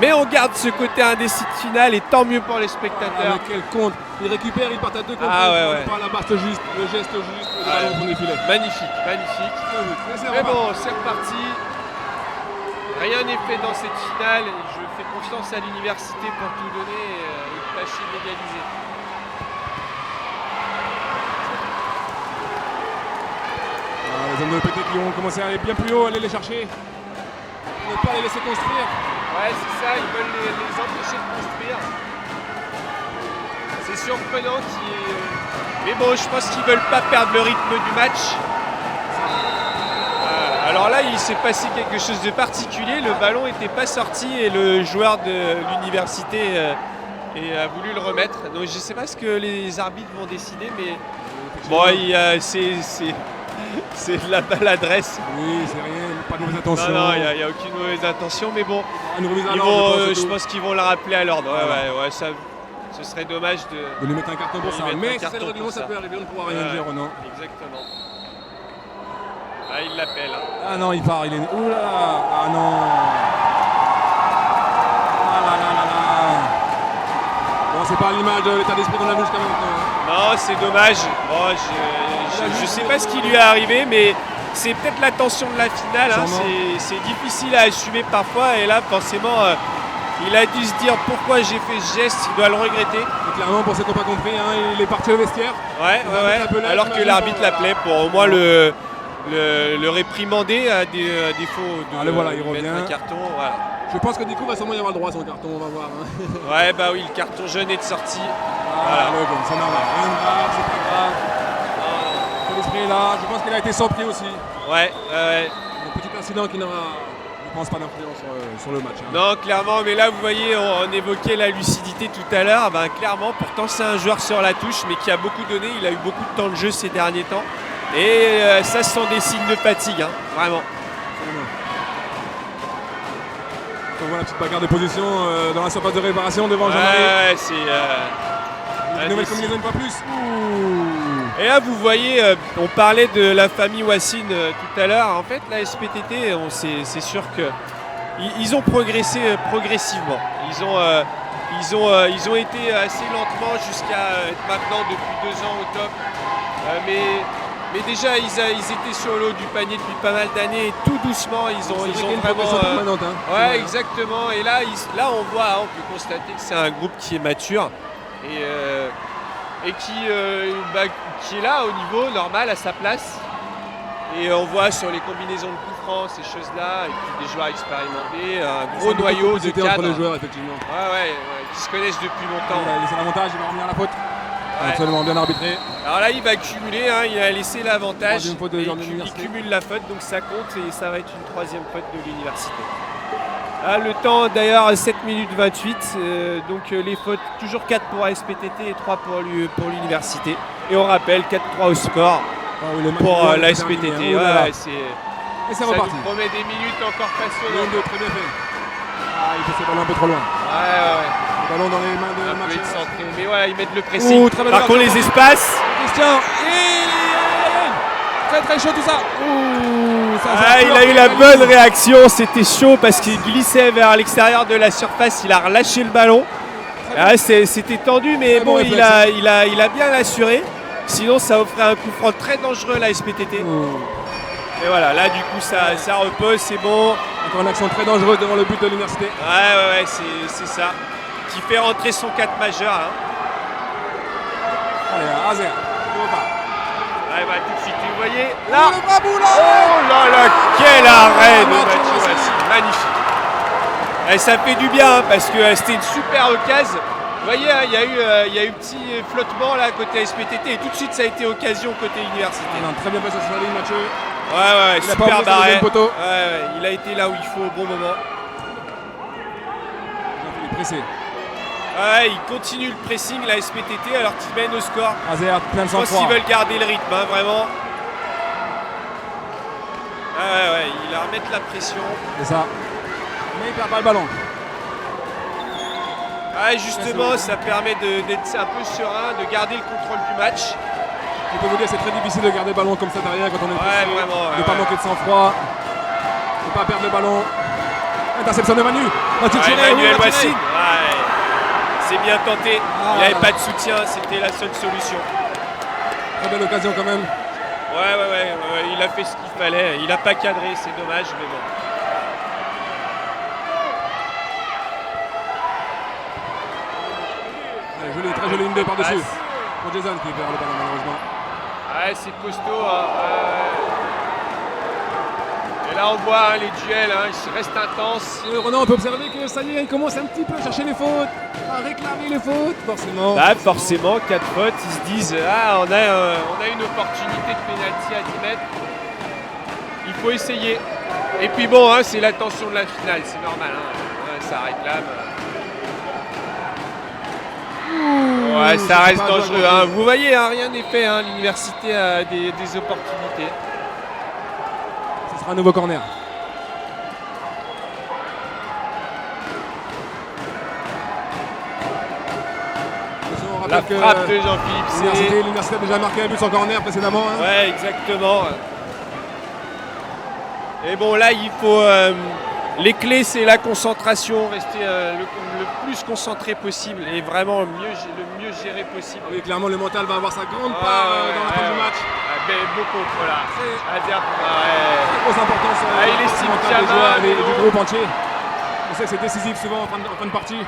Mais on garde ce côté indécis de finale et tant mieux pour les Ah, spectateurs. mais quel compte. Il récupère, il part à 2 contre Ah, 1, ouais, ouais. par la barre juste, le geste juste, le ballon au fond des filets. Magnifique, magnifique. Mais bon, c'est reparti. Rien n'est fait dans cette finale. Je fais confiance à l'université pour tout donner et tâcher d'égaliser. Les hommes de PT qui ont commencé à aller bien plus haut, aller les chercher. Ne pas les laisser construire. Ouais, c'est ça, ils veulent les empêcher de construire. C'est surprenant mais bon, je pense qu'ils veulent pas perdre le rythme du match. Alors là, il s'est passé quelque chose de particulier. Le ballon n'était pas sorti et le joueur de l'université a voulu le remettre. Donc je ne sais pas ce que les arbitres vont décider, mais bon, c'est de la maladresse. Oui, c'est rien, pas de mauvaise intention. Non, il n'y a aucune mauvaise intention, mais bon, Une remise à ils l'ordre, vont, je pense qu'ils vont la rappeler à l'ordre. Ouais, ça, ce serait dommage de lui mettre un carton pour de ça. lui mettre Mais un si c'est le carton règlement, pour ça ça. peut arriver, on ne pourra rien dire, non. Exactement. Ah, il l'appelle. Hein. Ah non, il part, il est. Ouh là là. Ah non. Ah là là là là. Bon, c'est pas à l'image de l'état d'esprit qu'on a vu jusqu'à maintenant. Non, c'est dommage. Bon, je sais pas ce qui lui est arrivé, mais c'est peut-être la tension de la finale. Hein. C'est difficile à assumer parfois. Et là, forcément, il a dû se dire pourquoi j'ai fait ce geste. Il doit le regretter. Et clairement, pour ceux qui n'ont pas compris, hein, il est parti au vestiaire. Ouais. Alors que l'arbitre l'appelait pour au moins le réprimander à défaut de voilà, il mettre revient. un carton. Voilà. Je pense que du coup, il va sûrement y avoir le droit à son carton, on va voir. Hein. Ouais, bah oui, le carton jaune est de sortie. Voilà, le jaune, c'est normal. Rien de grave, c'est pas grave. L'esprit est là. Je pense qu'il a été sans pied aussi. Ouais. Un petit incident qui n'aura, je pense, pas d'influence sur le match. Hein. Non, clairement, mais là, vous voyez, on évoquait la lucidité tout à l'heure. Ben, clairement, pourtant, c'est un joueur sur la touche, mais qui a beaucoup donné. Il a eu beaucoup de temps de jeu ces derniers temps. Et ça, ce sont des signes de fatigue, hein, vraiment. On voit la petite bagarre de position dans la surface de réparation devant Jean-Marie. Ouais, c'est... Une nouvelle combinaison, pas plus. Ouh. Et là, vous voyez, on parlait de la famille Wassine tout à l'heure. En fait, la SPTT, c'est sûr qu'ils ont progressé progressivement. Ils ont été assez lentement jusqu'à être maintenant depuis 2 ans au top. Mais déjà, ils étaient sur le haut du panier depuis pas mal d'années. Et tout doucement, ils ont vraiment... permanente, hein. Ouais, exactement. Et là, on voit, hein, on peut constater que c'est un groupe qui est mature et qui est là au niveau normal, à sa place. Et on voit sur les combinaisons de coups francs, ces choses-là, et puis des joueurs expérimentés, un gros noyau de cadres. Entre les joueurs, effectivement. Ouais, qui se connaissent depuis longtemps. Il a laissé l'avantage, il va revenir à la faute. Ouais. Absolument bien arbitré. Alors là, il va cumuler, hein, il a laissé l'avantage. Troisième faute de Il cumule la faute, donc ça compte et ça va être une 3e faute de l'université. Ah, le temps d'ailleurs 7 minutes 28, donc les fautes toujours 4 pour SPTT et 3 pour l'université. Et on rappelle 4-3 au score pour la SPTT. Et c'est ça reparti. nous promet des minutes encore passionnantes. Très bien fait. Ah, il fait ses ballons un peu trop loin. Ouais. Le ballon dans les mains de Un peu Mathieu. excentré. Mais ouais, ils mettent le pressing. très belle Par contre, ouverture. les espaces. Christian. Très chaud tout ça. Il a eu la bonne réaction. C'était chaud parce qu'il glissait vers l'extérieur de la surface. Il a relâché le ballon. Ah, c'était tendu, mais bon, il a bien assuré. Sinon, ça offrait un coup franc très dangereux à la SPTT. Et voilà, là, du coup, ça repose, c'est bon. Encore une action très dangereuse devant le but de l'université. Ouais, c'est ça. Qui fait rentrer son 4 majeur. Hein. Allez, Azer. Ouais, tout de suite, vous voyez, là. Le babou là. Oh là là, quel arrêt de Mathieu Wassine. Magnifique. Et ça fait du bien hein, parce que c'était une super occasion. Vous voyez, hein, il y a eu petit flottement là côté SPTT et tout de suite ça a été occasion côté université. Non, très bien passé sur la ligne, Mathieu. Ouais, Il a pas super oublié son barré. deuxième poteau. Ouais, il a été là où il faut au bon moment. Il est pressé. Ouais, il continue le pressing, la SPTT, alors qu'il mène au score. Azer, plein de Je pense sang-froid. qu'ils veulent garder le rythme, hein, vraiment. Ouais, il va remettre la pression. C'est ça. Mais il perd pas le ballon. Ouais, justement, ça permet d'être un peu serein, de garder le contrôle du match. Je peux vous dire, c'est très difficile de garder le ballon comme ça derrière quand on est pressé. Vraiment. De ne pas manquer de sang-froid. De ne pas perdre le ballon. Interception de Manu. Va-t-il tirer? Oui, Emmanuel il va tirer. Wassine. Ouais. C'est bien tenté. Il n'y avait pas de soutien, c'était la seule solution. Très belle occasion quand même. Ouais, il a fait ce qu'il fallait. Il n'a pas cadré, c'est dommage, mais bon. Allez, joli, très jolie 1-2 par-dessus. Passe. Pour Jason qui perd le ballon malheureusement. Ouais, c'est costaud. Hein. Et là, on voit les duels, ils restent intenses. Renan, on peut observer que ça y est, il commence un petit peu à chercher les fautes, à réclamer les fautes, forcément. Bah, forcément, 4 fautes, ils se disent on a une opportunité de pénalty à 10 mètres. Il faut essayer. Et puis bon, c'est la tension de la finale, c'est normal. Ça réclame. Ouais, ça reste dangereux. Vous voyez, rien n'est fait. L'université a des opportunités. Ce sera un nouveau corner. La frappe de Jean-Philippe C. L'université a déjà marqué un but sur corner précédemment. Ouais, exactement. Et bon, là, il faut... les clés, c'est la concentration, rester le plus concentré possible et vraiment le mieux géré possible. Oui, clairement, le mental va avoir sa grande part dans la fin du match. Beau contre là. Très grosse importance il estime des joueurs et du groupe entier. On sait que c'est décisif souvent en fin de partie.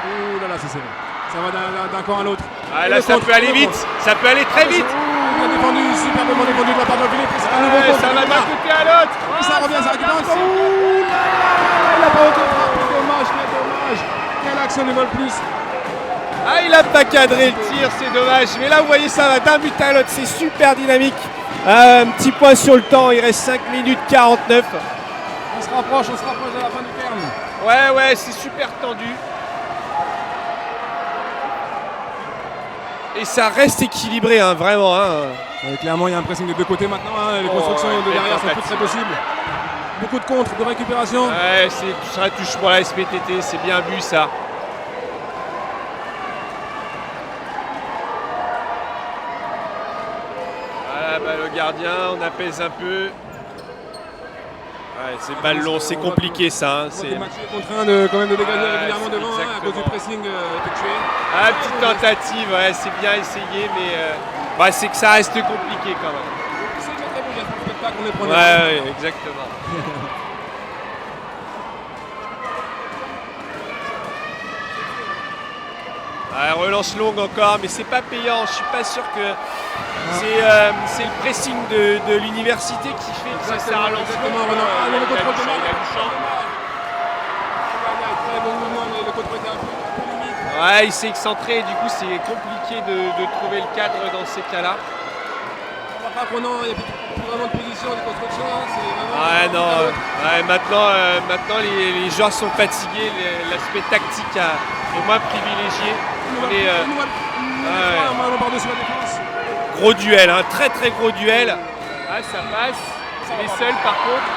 Ouh là là, c'est bon. Ça va d'un camp à l'autre. Là, ça peut aller vite. Ça peut aller très vite. Bien défendu, superbement défendu de la part de Philippe. Ça va d'un côté à l'autre. Ça revient, ça récupère encore. Ouh là là, il n'a pas auto-frappé. Dommage, mais dommage. Quelle action ne vole plus. Il n'a pas cadré le tir, c'est dommage. Mais là, vous voyez, ça va d'un but à l'autre. C'est super dynamique. Un petit point sur le temps. Il reste 5 minutes 49. On se rapproche de la fin du terme. Ouais, c'est super tendu. Et ça reste équilibré, vraiment. Clairement, il y a un pressing des deux côtés maintenant. Les constructions de derrière sont toutes très possibles. Beaucoup de contre, de récupération. Ouais, tu seras touche pour la SPTT. C'est bien vu, ça. Le gardien, on apaise un peu. C'est balle long, c'est compliqué ça. Le match est contraint quand même de dégager régulièrement devant à cause du pressing effectué. Petite tentative, c'est bien essayé, mais c'est que ça reste compliqué quand même. C'est très beau, il y a un spectacle, on est preneur. Ouais, exactement. Relance longue encore, mais c'est pas payant. Je suis pas sûr que c'est le pressing de l'université qui fait que ça relance. Exactement, le contrôle de marque. Très bon mouvement, mais le contrôle était un peu limite. Ouais, il s'est excentré, du coup c'est compliqué de trouver le cadre dans ces cas-là. On va pas prenant, il n'y a plus vraiment de position, de construction. Maintenant les joueurs sont fatigués, l'aspect tactique est moins privilégié. Par-dessus la défense. Gros duel, très très gros duel. Ça passe, c'est les seuls par contre.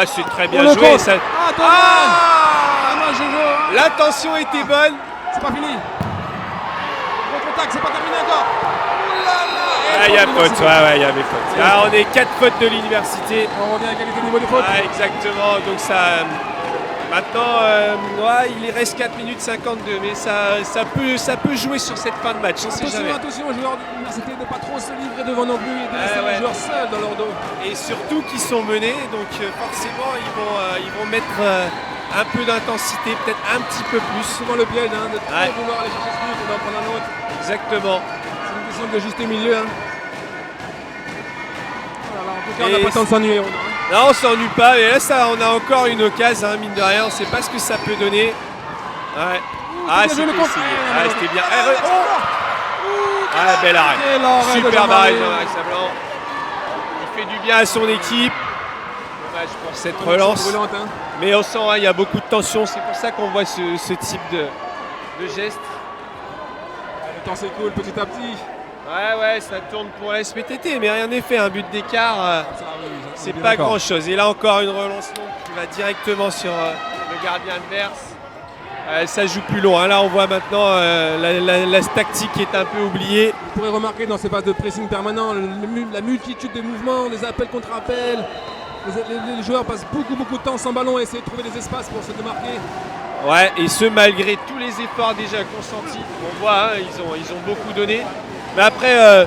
C'est très bien joué. Ça... L'intention était bonne. C'est pas fini. Contre-attaque, c'est pas terminé encore. Il y a faute, il y avait faute. On est 4 fautes de l'université. On revient à égalité au niveau des fautes. Exactement, donc ça... Maintenant, il reste 4 minutes 52, mais ça peut jouer sur cette fin de match, on sait jamais. Attention aux joueurs de l'université de ne pas trop se livrer devant non plus et de laisser les joueurs seuls dans leur dos. Et surtout qu'ils sont menés, donc forcément ils vont mettre un peu d'intensité, peut-être un petit peu plus. Souvent le piège de trop vouloir aller chercher ce but et d'en prendre un autre. Exactement. C'est une question de juste milieu. En tout cas, on n'a pas le temps de s'ennuyer. Non, on s'ennuie pas, mais là on a encore une occasion, mine de rien, on ne sait pas ce que ça peut donner. C'était essayé. C'était bien. Bel arrêt. Super arrêt Jean-Marie Sablan. Il fait du bien à son équipe. Dommage pour cette relance. Mais on sent il y a beaucoup de tension, c'est pour ça qu'on voit ce type de geste. Le temps s'écoule petit à petit. Ça tourne pour la SPTT, mais rien n'est fait. Un but d'écart, c'est pas grand chose. Et là encore une relance longue qui va directement sur le gardien adverse. Ça joue plus long. Là, on voit maintenant la tactique est un peu oubliée. Vous pourrez remarquer dans ces phases de pressing permanent la multitude de mouvements, des appels contre appels. Les joueurs passent beaucoup de temps sans ballon et essaient de trouver des espaces pour se démarquer. Ouais, et ce malgré tous les efforts déjà consentis. On voit, hein, ils ont beaucoup donné. Mais après,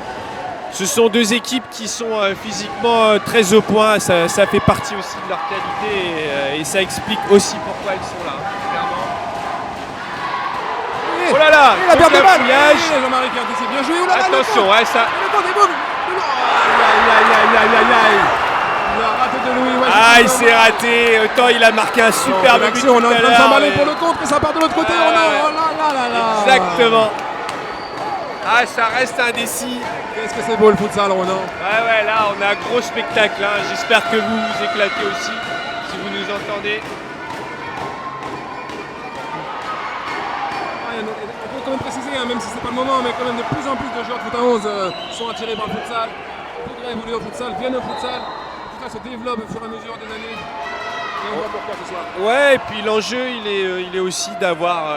ce sont deux équipes qui sont physiquement très au point. Ça fait partie aussi de leur qualité et ça explique aussi pourquoi ils sont là, hein, clairement. Oh là là, la perte de balle. Jean-Marie qui anticipe. Bien joué. Oh là là, attention, ouais, ça. Aïe. Il a raté de Louis. Ouais, il s'est raté. Autant il a marqué un superbe but. On est en train de s'emballer pour le contre et ça part de l'autre côté. Oh là. Exactement. Ça reste indécis. Qu'est-ce que c'est beau le futsal, Ronan. Ouais, là on a un gros spectacle. Hein. J'espère que vous vous éclatez aussi, si vous nous entendez. On peut quand même préciser, hein, même si c'est pas le moment, mais quand même de plus en plus de joueurs de foot à 11 sont attirés par le futsal, voudraient évoluer au futsal, viennent au futsal. Le futsal se développe au fur et à mesure des années. Et on voit pourquoi ce soir. Ouais, et puis l'enjeu il est aussi d'avoir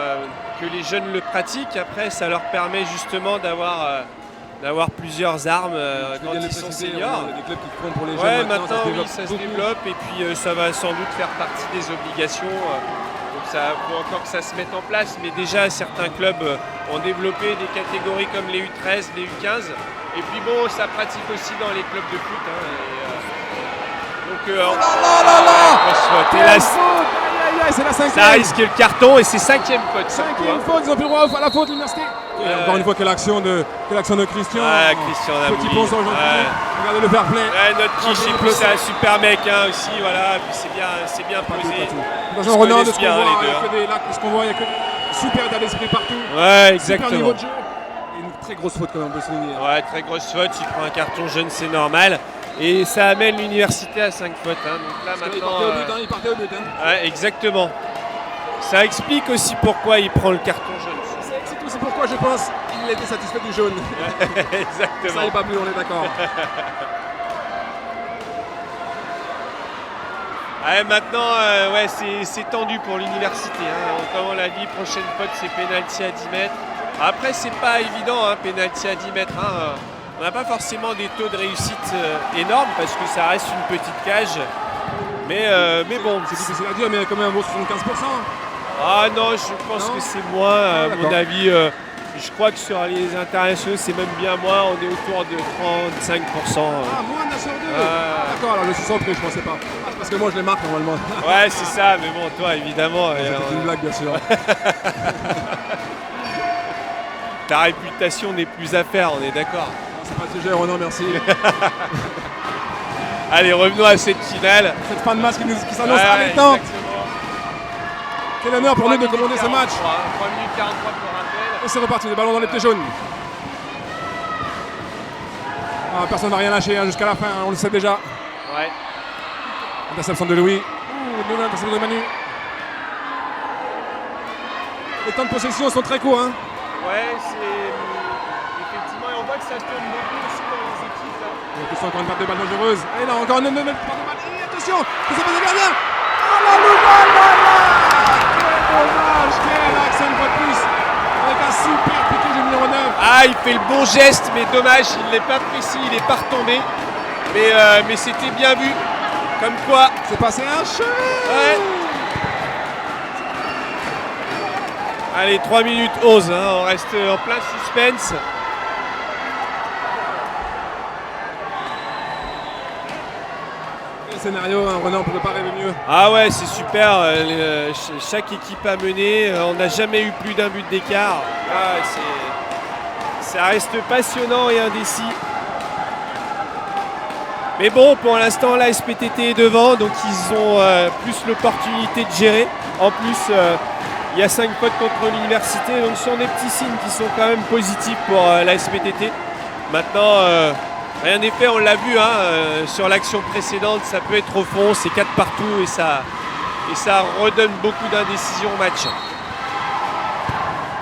que les jeunes le pratiquent. Après, ça leur permet justement d'avoir plusieurs armes quand ils sont seniors. Il y a des clubs qui font pour les jeunes. Maintenant ça se développe et puis ça va sans doute faire partie des obligations. Donc ça faut encore que ça se mette en place, mais déjà certains clubs ont développé des catégories comme les U13, les U15. Et puis bon, ça pratique aussi dans les clubs de foot. C'est la cinquième. Ça risque le carton et c'est cinquième faute. Cinquième faute, ils ont plus le droit à la faute, l'université. Encore une fois, quelle action de Christian. Christian Petit ponceau aujourd'hui. Regardez le fair play. Notre quiche est poussé un super mec aussi, voilà. Puis c'est bien posé. Attention, Ronan, de ce qu'on voit, il y a que super état d'esprit partout. Ouais, exactement. Super niveau de jeu. Et une très grosse faute quand même, on peut souligner. Ouais, très grosse faute. Il prend un carton jaune, c'est normal. Et ça amène l'université à 5 fautes. Hein. Donc là, maintenant, il partait au but. Ouais, exactement. Ça explique aussi pourquoi il prend le carton jaune. C'est aussi pourquoi je pense qu'il était satisfait du jaune. Exactement. Ça n'est pas plus, on est d'accord. Maintenant, c'est tendu pour l'université. Hein. Comme on l'a dit, prochaine faute, c'est pénalty à 10 mètres. Après, c'est pas évident, hein, pénalty à 10 mètres. Hein. On n'a pas forcément des taux de réussite énormes parce que ça reste une petite cage. Mais bon. C'est difficile à dire, mais quand même un beau 75%. Ah non, je pense que c'est moins. À mon avis, je crois que sur les internationaux, c'est même bien moins. On est autour de 35%. Moins d'un sur deux. D'accord, alors je suis surpris, je pensais pas. C'est parce que moi je les marque normalement. Ouais, c'est ça, mais bon, toi évidemment. C'est une blague, bien sûr. Ta réputation n'est plus à faire, on est d'accord. C'est pas le sujet, Ronan, merci. Allez, revenons à cette finale. Cette fin de match qui s'annonce allétante. Quel honneur pour nous de commander ce match. 3 minutes 43 pour rappel. Et c'est reparti, le ballon dans les pieds jaunes. Personne n'a rien lâché jusqu'à la fin, on le sait déjà. Ouais. Interception de Louis. Interception de Manu. Les temps de possession sont très courts. Ouais, c'est effectivement, et on voit que ça tourne beaucoup aussi dans les équipes. Là. Attention, encore une patte de balle dangereuse. Et là, encore une patte de balle. Et attention, que ça passe le gardien. Oh la nouvelle là. Quel dommage, quel accent de plus. Avec un super piqué du numéro 9. Il fait le bon geste, mais dommage, il n'est pas précis, il n'est pas retombé. Mais c'était bien vu. Comme quoi. C'est passé un chemin. Ouais. Allez, 3 minutes 11, on reste en plein suspense. Quel scénario, Ronan, on ne pouvait pas rêver mieux. Ah ouais, c'est super. Chaque équipe a mené. On n'a jamais eu plus d'un but d'écart. Ça reste passionnant et indécis. Mais bon, pour l'instant, la SPTT est devant, donc ils ont plus l'opportunité de gérer. En plus, il y a 5 fautes contre l'université, donc ce sont des petits signes qui sont quand même positifs pour la SPTT. Maintenant, rien n'est fait, on l'a vu sur l'action précédente, ça peut être au fond, c'est 4 partout et ça redonne beaucoup d'indécision au match.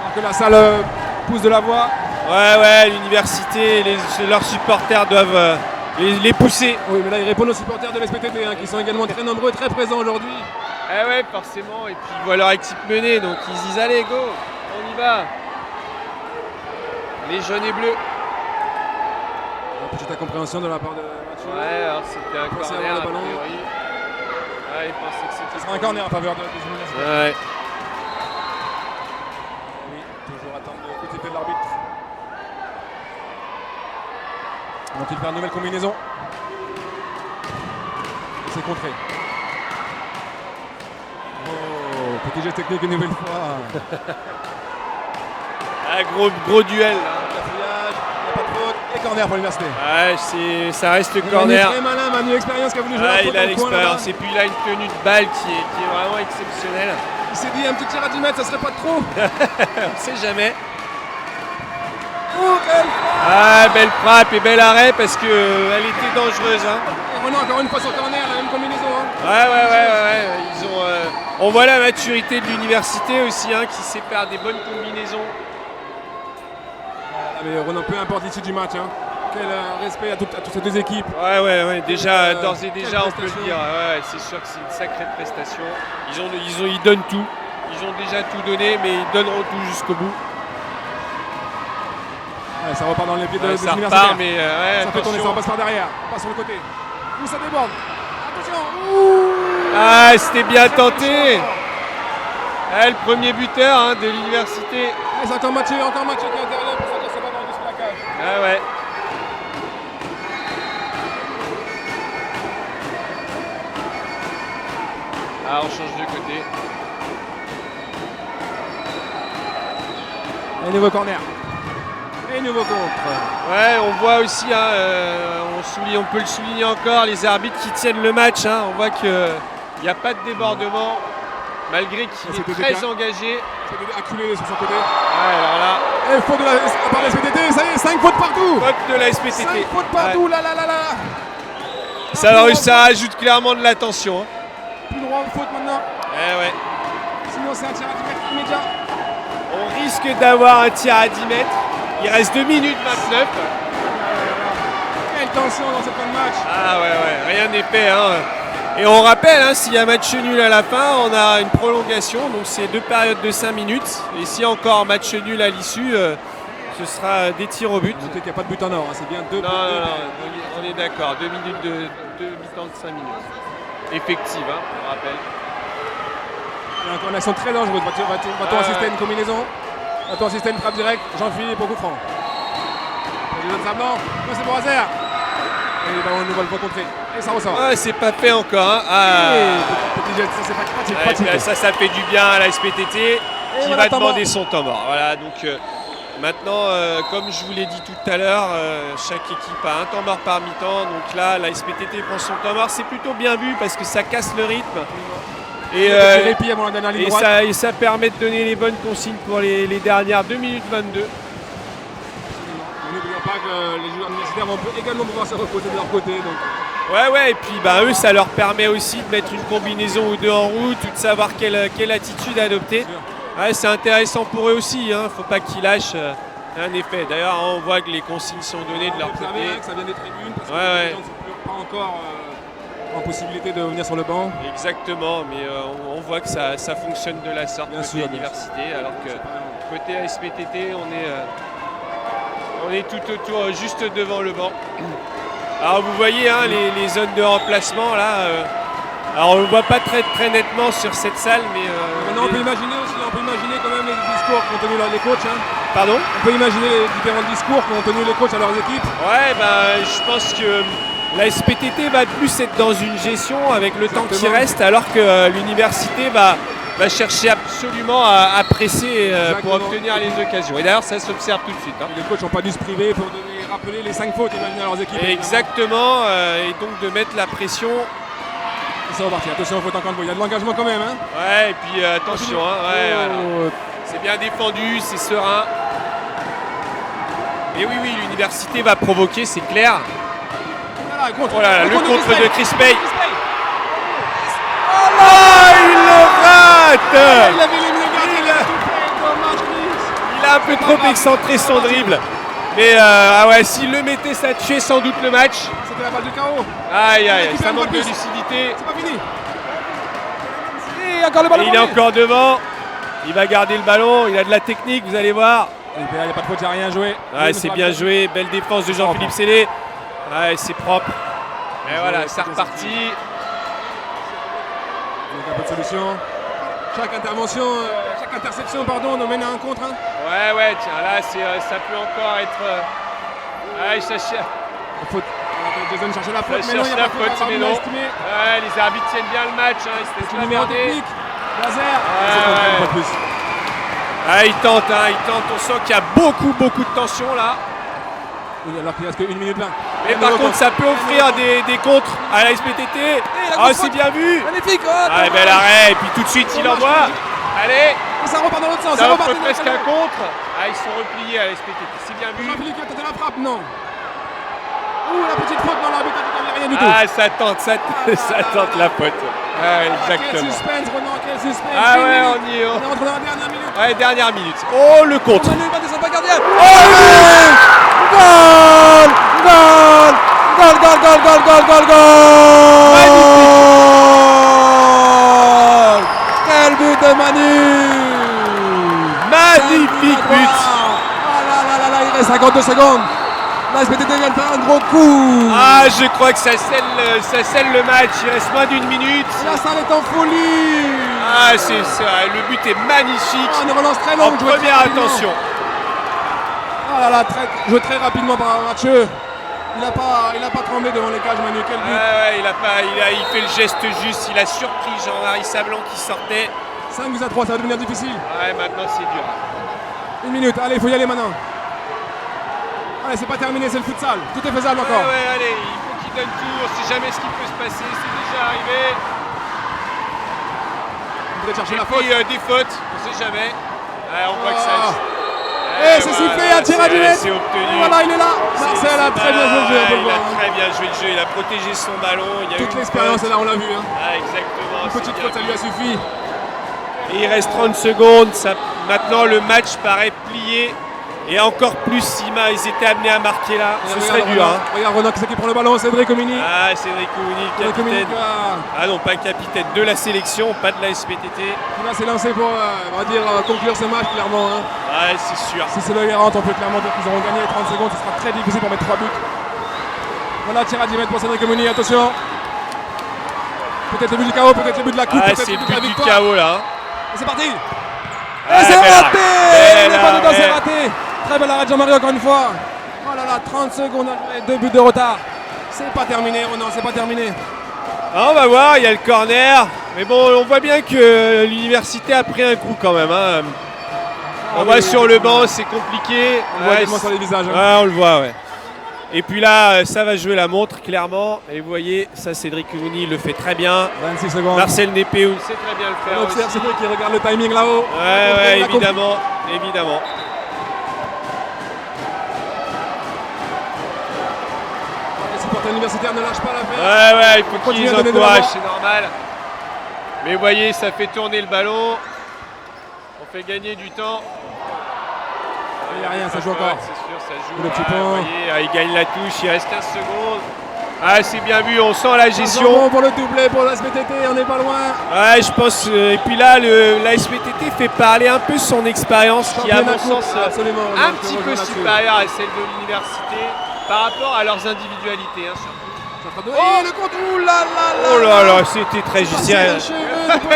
Alors que la salle pousse de la voix. Ouais, l'université, leurs supporters doivent les pousser. Oui, mais là ils répondent aux supporters de l'SPTT qui sont également très nombreux, très présents aujourd'hui. Eh ouais, forcément. Et puis ils voient leur équipe mener, donc ils disent allez, go, on y va. Les jaunes et bleus. Petite incompréhension de la part de Mathieu. Ouais, alors c'était un pensait corner avoir le a ballon. priori. Ouais, il pensait que Ce c'était sera un corner en faveur des universités. Ouais. Oui, toujours attendre le coup de sifflet de l'arbitre. Vont-ils faire une nouvelle combinaison? C'est contré. Oh, petit geste technique une nouvelle fois. Ah, gros duel. Là. Cafouillage, il n'y a pas de faute. Et corner pour l'université. Ouais, ça reste corner. Très malin, Manu, expérience qui a voulu jouer Ah, la il faute a dans le coin, l'expérience. là-bas. Et puis il a une tenue de balle qui est vraiment exceptionnelle. Il s'est dit un petit tir à 10 mètres, ça serait pas trop. On sait jamais. Oh, quelle frappe! Ah, belle frappe et bel arrêt parce que elle était dangereuse. Hein. Et Renan encore une fois sur corner, la même combinaison. Hein. Ouais. Ils ont, on voit la maturité de l'université aussi, hein, qui sait faire des bonnes combinaisons. Voilà, mais Renan, peu importe l'issue du match. Hein. Quel respect à toutes ces deux équipes. Ouais. Déjà, d'ores et déjà, quelle on peut le prestation. dire. Ouais, c'est sûr que c'est une sacrée prestation. Ils donnent tout. Ils ont déjà tout donné, mais ils donneront tout jusqu'au bout. Ouais, ça repart dans les pieds de, Ouais, des ça universitaires. repart, mais ouais, Ça fait tourner, ça attention. passe par derrière. Pas sur le côté. Où ça déborde. Attention. Ouh. Ah, c'était bien tenté. méchant. Ah, le premier buteur hein, de l'université. Et c'est encore Mathieu qui est intérieur pour sortir ce ballon en dessous de la cage. Ah ouais. Ah, on change de côté. Et nouveau corner. Et nouveau contre. Ouais, on voit aussi, hein, on peut le souligner encore, les arbitres qui tiennent le match. Hein, on voit qu'il n'y a pas de débordement, malgré qu'il est C'était très décalé. engagé. C'est acculé sur son côté. Ouais, alors là, Et faute de la par la SPTT, ça y est, 5 fautes partout. faute de la 5 SPTT. fautes partout, là. Ça rajoute clairement de la tension. Hein. Plus droit aux fautes maintenant. Ouais. Sinon c'est un tir à 10 mètres immédiat. On risque d'avoir un tir à 10 mètres. Il reste 2 minutes 29. Quelle tension dans cette fin de match. Ah ouais, rien n'est fait. Hein. Et on rappelle, hein, s'il y a match nul à la fin, on a une prolongation, donc c'est 2 périodes de 5 minutes. Et s'il y a encore match nul à l'issue, ce sera des tirs au but. Notez qu'il n'y a pas de but en or, hein. C'est bien 2 buts. Non, on est d'accord. 2 minutes de mi-temps de 5 minutes. Effective, hein, on rappelle. Il y a encore une action très dangereuse. Va-t-on assister à une combinaison? Va-t-on assister à une frappe directe? Jean-Philippe au coup franc. Le jeune Sablan, non c'est Borazer. Et le ballon nous va le recontrer. Et ça ressort. Ah, c'est pas fait encore. Hein. Et petit jet, ça c'est pratique. Ouais, puis là, ça fait du bien à la SPTT qui voilà, va temps demander mort. son temps mort. Voilà, donc maintenant, comme je vous l'ai dit tout à l'heure, chaque équipe a un temps mort par mi-temps. Donc là, la SPTT prend son temps mort. C'est plutôt bien vu parce que ça casse le rythme. Et, Petit répit avant la dernière ligne droite. ça permet de donner les bonnes consignes pour les dernières 2 minutes 22. N'oublions pas que les joueurs universitaires vont également pouvoir se reposer de leur côté. Donc. Ouais, et puis eux, ça leur permet aussi de mettre une combinaison ou deux en route ou de savoir quelle attitude adopter. Ouais, c'est intéressant pour eux aussi, hein. Faut pas qu'ils lâchent un effet. D'ailleurs, on voit que les consignes sont données de leur Vous côté. savez que ça vient des tribunes parce que Ouais. les gens ne sont pas encore en possibilité de venir sur le banc. Exactement, mais on voit que ça fonctionne de la sorte Bien côté sûr, bien université, alors que côté ASPTT, on est tout autour, juste devant le banc. Alors vous voyez hein, les zones de remplacement là. Alors on ne le voit pas très nettement sur cette salle, mais Maintenant, on peut imaginer aussi, quand même les discours qu'ont tenus les coachs. Hein. pardon. On peut imaginer les différents discours qu'ont tenus les coachs à leurs équipes. Ouais, je pense que la SPTT va plus être dans une gestion avec le temps qui Exactement. reste, alors que l'université va chercher absolument à presser pour Exactement. obtenir les occasions. Et d'ailleurs, ça s'observe tout de suite. Hein. Et les coachs n'ont pas dû se priver pour rappeler les 5 fautes imaginées à leurs équipes. Exactement, et donc de mettre la pression. Et ça va partir. Attention, il faut encore une fois. Il y a de l'engagement quand même. Hein. Ouais, et puis attention, hein, ouais, voilà. Oh. C'est bien défendu, c'est serein. Et oui, l'université va provoquer, c'est clair. Voilà, contre. Oh là là, le contre de Chris Pay. Chris Pay. Il le rate. Il avait éliminé le gardien, il a tout fait. Dommage, Chris. Il a un peu trop excentré son dribble. Mais s'il le mettait, ça tuait sans doute le match. C'était la balle du chaos. Aïe, Il ça fait manque un de peu plus. lucidité. C'est pas fini. encore le ballon. Et il est encore devant. Il va garder le ballon. Il a de la technique, vous allez voir. Il n'y a pas de faute, il n'y a rien joué. Ouais, c'est bien joué. Belle défense de Jean-Philippe Célé. Ouais, c'est propre. Et voilà, c'est reparti. Donc un peu de solution. Chaque interception, pardon, nous mène à un contre. Hein. Ouais, tiens, là, ça peut encore être. Ouais, ça cherche. Faute. Jason chercher la faute, mais non, il n'y a la pas de faute, faute, mais non. estimé. Ouais, les arbitres tiennent bien le match. Hein, C'est le numéro technique. Laser. Ouais. Plus. Ah, il tente. On sent qu'il y a beaucoup de tension là. Alors qu'il reste que 1 minute 20. Mais par contre, ça peut offrir des contres à la SPTT. Ah, c'est bien vu. Magnifique. Ah, bel arrêt. Et puis tout de suite, il envoie. Allez. Et ça repart dans l'autre sens. Ça offre presque un contre. Ah, ils sont repliés à la SPTT. C'est bien vu. Jean-Philippe qui a tenté la frappe, non. Ouh, la petite faute dans l'arbitre, il n'y rien du tout. Ah, ça tente la faute. Ah, exactement. Quel suspense, Ronan, quel suspense. Ah ouais, on y est. On est rentré dans la dernière minute. Ouais, dernière minute. Oh, le contre. Manu va descendre pas gardien. Goal. Quel but de Manu. Magnifique but. Ah là, il reste 52 secondes. La SPTT vient de faire un gros coup. Ah, je crois que ça scelle le match. Il reste moins d'une minute. La salle est en folie. Ah, le but est magnifique. Une relance très En longue. première attention. Ah là là, joué très rapidement par Mathieu. Il n'a pas tremblé devant les cages, Manu. Quel but. Ouais, il fait le geste juste. Il a surpris Jean-Marie Sablon qui sortait. 5-3, ça va devenir difficile. Ouais, maintenant c'est dur. 1 minute, allez, il faut y aller maintenant. Allez, c'est pas terminé, c'est le futsal. Tout est faisable encore. Ouais, allez, il faut qu'il donne tout. On sait jamais ce qui peut se passer. C'est déjà arrivé. On devrait chercher Et la puis faute. des fautes, on sait jamais. Ouais, on voit que ça. Et c'est sifflé, un tir à du net. C'est obtenu. Voilà, il est là. Marcel a très bien joué le jeu, on peut le Il a voir. très bien joué le jeu. Il a protégé son ballon. Il y a eu Toute une l'expérience faute. est là, on l'a vu. Hein. Ah, exactement. Une petite c'est faute, ça bien lui a suffi. Et il reste 30 secondes. Maintenant, le match paraît plié. Et encore plus s'ils étaient amenés à marquer là. Ce serait dur. Hein. Regarde Ronan, qui c'est qui prend le ballon, Cédric Omini. Ah, Cédric Omini, le capitaine. Ah non, pas capitaine de la sélection, pas de la SPTT. Il va s'élancer pour conclure ce match, clairement. Hein. Ouais, c'est sûr. Si c'est le Garante, on peut clairement dire qu'ils auront gagné les 30 secondes. Ce sera très difficile pour mettre 3 buts. Voilà, tir à 10 mètres pour Cédric Omini, attention. Peut-être le but du KO, peut-être le but de la coupe, Ah, peut-être c'est le le but de la but du victoire. KO là. Et c'est parti. Ah, Et c'est bel raté. arrêt. Il n'est pas dedans, c'est Bel raté. Très bel arrêt de Jean-Marie encore une fois. Oh là là, 30 secondes à jouer, 2 buts de retard. C'est pas terminé, Ronan, c'est pas terminé. Ah, on va voir, il y a le corner. Mais bon, on voit bien que l'université a pris un coup quand même. Hein. On voit sur le banc, c'est compliqué. On voit tellement sur les visages. Hein. Ouais, on le voit, ouais. Et puis là, ça va jouer la montre, clairement. Et vous voyez, ça, Cédric Omini le fait très bien. 26 secondes. Marcel Népéou sait très bien le faire On observe aussi. Cédric qui regarde le timing là-haut. Ouais, Il a compris. évidemment. Les supporters universitaires ne lâchent pas l'affaire. Ouais, il faut Continue qu'ils à donner de encouragent, l'avant. c'est normal. Mais vous voyez, ça fait tourner le ballon. On fait gagner du temps. Il n'y a rien, ça joue encore. C'est sûr, ça joue. Le petit Ah, pont. vous voyez, il gagne la touche, il reste 15 secondes. Ah, c'est bien vu, on sent la Bon gestion. pour le doublé pour la SPTT, on n'est pas loin. Ouais, je pense. Et puis là, la SPTT fait parler un peu son expérience qui, à mon sens, absolument, un je petit rejoins peu là-dessus. supérieure à celle de l'université par rapport à leurs individualités. Hein, surtout. Oh, le contre. Ouh là là. Oh là là, c'était très juste. C'est un cheveu,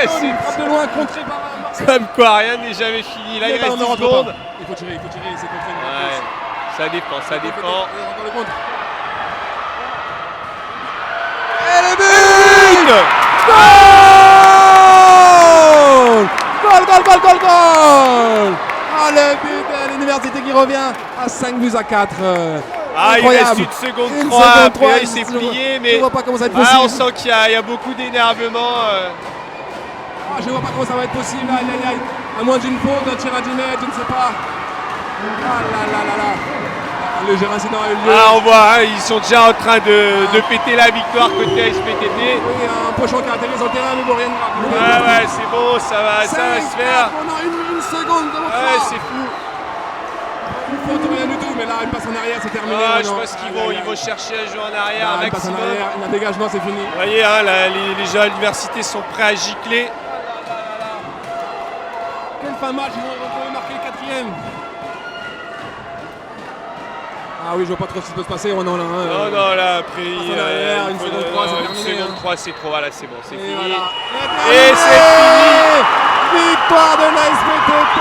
C'est- une frappe de loin contrée par Marcel. Comme quoi, rien n'est jamais fini. Là, il reste 10 secondes. Il faut tirer, c'est contré. Ouais, ça dépend. Encore le contre. Et le but. Goal. Ah, le but de l'université qui revient à 5-4. Ah, il reste 1 seconde 3. Après, là, il s'est plié, mais Je vois pas comment ça va être ah, on possible. sent qu'il y a beaucoup d'énervement. Ah, je vois pas comment ça va être possible. Aïe. À moins d'une faute, d'un tir à 10 mètres, je ne sais pas. Ah là. Un léger incident a eu lieu. Ah, on voit, hein, ils sont déjà en train de péter la victoire côté SPTT. Oui, un pochon qui a atterri sur le terrain, mais bon, rien de grave. Ouais, c'est bon, ça va se faire. On a une seconde de Ouais, retard. c'est fou. Une faute, rien du tout, mais là, une passe en arrière, c'est terminé. Ah, je maintenant. pense qu'ils vont chercher à jouer en arrière un Une passe en maximum. arrière, un dégagement, c'est fini. Vous voyez, hein, les gens à l'université sont prêts à gicler. fin de match, ils ont marqué le 4e. Ah oui, je vois pas trop ce qui peut se passer, Ronan là. Non, non, là, après. Une seconde 3, c'est terminé. Une seconde 3, c'est trop. Voilà, c'est bon, c'est fini. Voilà. Et c'est fini. Victoire de l'ASPTT.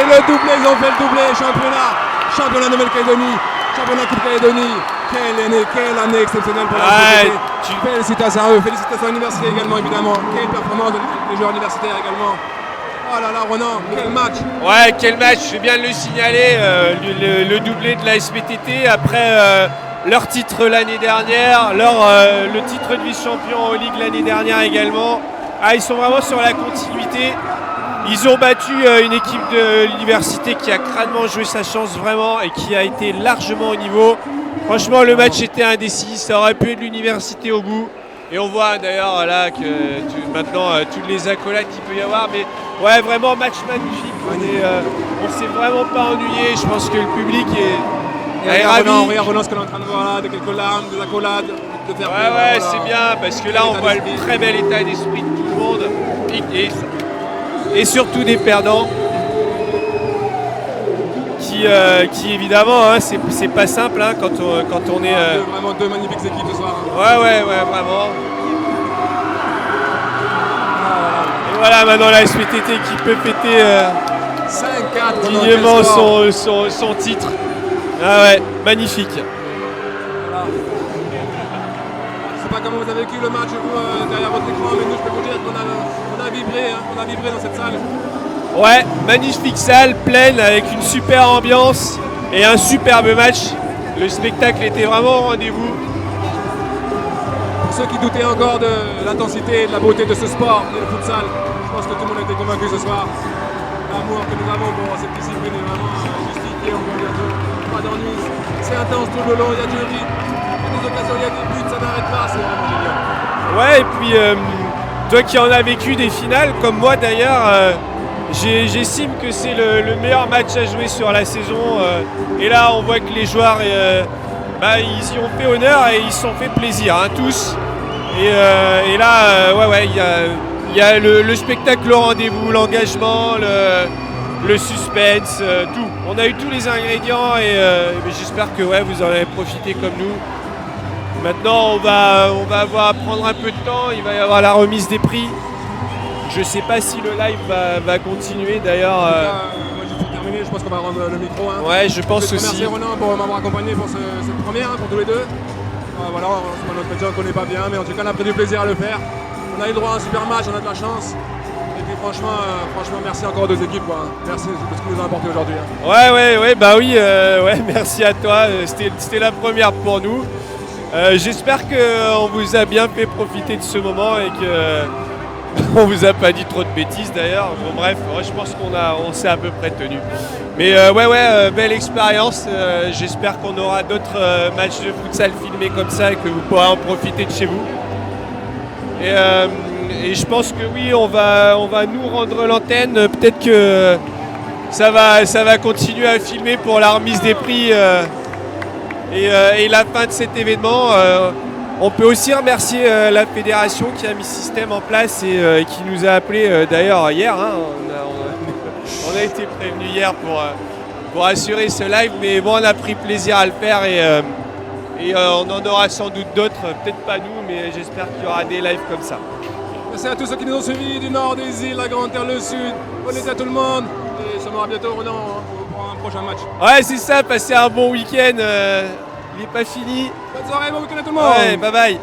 Le doublé, ils ont fait le doublé. Championnat Nouvelle-Calédonie. Championnat Coupe-Calédonie. Quelle année exceptionnelle pour l'ASPTT. Félicitations à eux. Félicitations à l'université également, évidemment. Quelle performance des joueurs universitaires également. Oh là là, Ronan, quel match! Ouais, quel match, je vais bien le signaler, le doublé de la SPTT après leur titre l'année dernière, le titre de vice-champion en Ligue l'année dernière également. Ah, ils sont vraiment sur la continuité. Ils ont battu une équipe de l'université qui a crânement joué sa chance vraiment et qui a été largement au niveau. Franchement, le match était indécis, ça aurait pu être l'université au bout. Et on voit d'ailleurs là que maintenant toutes les accolades qu'il peut y avoir, mais ouais, vraiment match magnifique. On s'est vraiment pas ennuyé. Je pense que le public est ravi. Renan, ce qu'on est en train de voir là, de quelques larmes, des accolades, de faire ouais, voilà. C'est bien parce que là on voit le très bel état d'esprit de tout le monde et surtout des perdants qui évidemment hein, c'est pas simple hein, quand on est. Vraiment deux magnifiques équipes ce soir. Hein. Ouais, vraiment. Et voilà maintenant la SPTT qui peut fêter 5-4 dignement son titre. Ah ouais, magnifique. Voilà. Je sais pas comment vous avez vécu le match vous, derrière votre écran, mais nous je peux vous dire qu'on a vibré, hein, on a vibré dans cette salle. Ouais, magnifique salle, pleine, avec une super ambiance et un superbe match. Le spectacle était vraiment au rendez-vous. Pour ceux qui doutaient encore de l'intensité et de la beauté de ce sport, le futsal, je pense que tout le monde a été convaincu ce soir. L'amour que nous avons pour cette discipline est vraiment justifié, on voit bientôt. Pas d'ennui, c'est intense tout le long, il y a du rythme, il y a des occasions, il y a des buts, ça n'arrête pas, c'est vraiment génial. Ouais, et puis toi qui en as vécu des finales, comme moi d'ailleurs, j'estime que c'est le meilleur match à jouer sur la saison. Et là, on voit que les joueurs, ils y ont fait honneur et ils se sont fait plaisir, hein, tous. Et là, il y a le spectacle au rendez-vous, l'engagement, le suspense, tout. On a eu tous les ingrédients et j'espère que vous en avez profité comme nous. Maintenant, on va avoir à prendre un peu de temps. Il va y avoir la remise des prix. Je ne sais pas si le live va continuer d'ailleurs. Moi, juste pour terminer, je pense qu'on va rendre le micro. Hein. Ouais, je pense aussi. Merci Ronan pour m'avoir accompagné pour cette première, pour tous les deux. Voilà, notre métier on ne connaît pas bien, mais en tout cas, on a pris du plaisir à le faire. On a eu le droit à un super match, on a de la chance. Et puis franchement, merci encore aux deux équipes. Quoi. Merci de ce qu'ils nous ont apporté aujourd'hui. Hein. Ouais, merci à toi. C'était la première pour nous. J'espère qu'on vous a bien fait profiter de ce moment et que on vous a pas dit trop de bêtises d'ailleurs. Bon, bref, je pense qu'on s'est à peu près tenu. Mais belle expérience. J'espère qu'on aura d'autres matchs de futsal filmés comme ça et que vous pourrez en profiter de chez vous. Et je pense que oui, on va nous rendre l'antenne. Peut-être que ça va continuer à filmer pour la remise des prix et la fin de cet événement. On peut aussi remercier la fédération qui a mis ce système en place et qui nous a appelés d'ailleurs hier. Hein, on a été prévenus hier pour assurer ce live, mais bon, on a pris plaisir à le faire et on en aura sans doute d'autres, peut-être pas nous, mais j'espère qu'il y aura des lives comme ça. Merci à tous ceux qui nous ont suivis du nord des îles, la Grande Terre, le sud. Bonne été à tout le monde et ça m'aura bientôt Ronan pour un prochain match. Ouais, c'est ça, passez un bon week-end. Il n'est pas fini. Bonne soirée, bon week-end à tout le monde. Ouais, bye bye.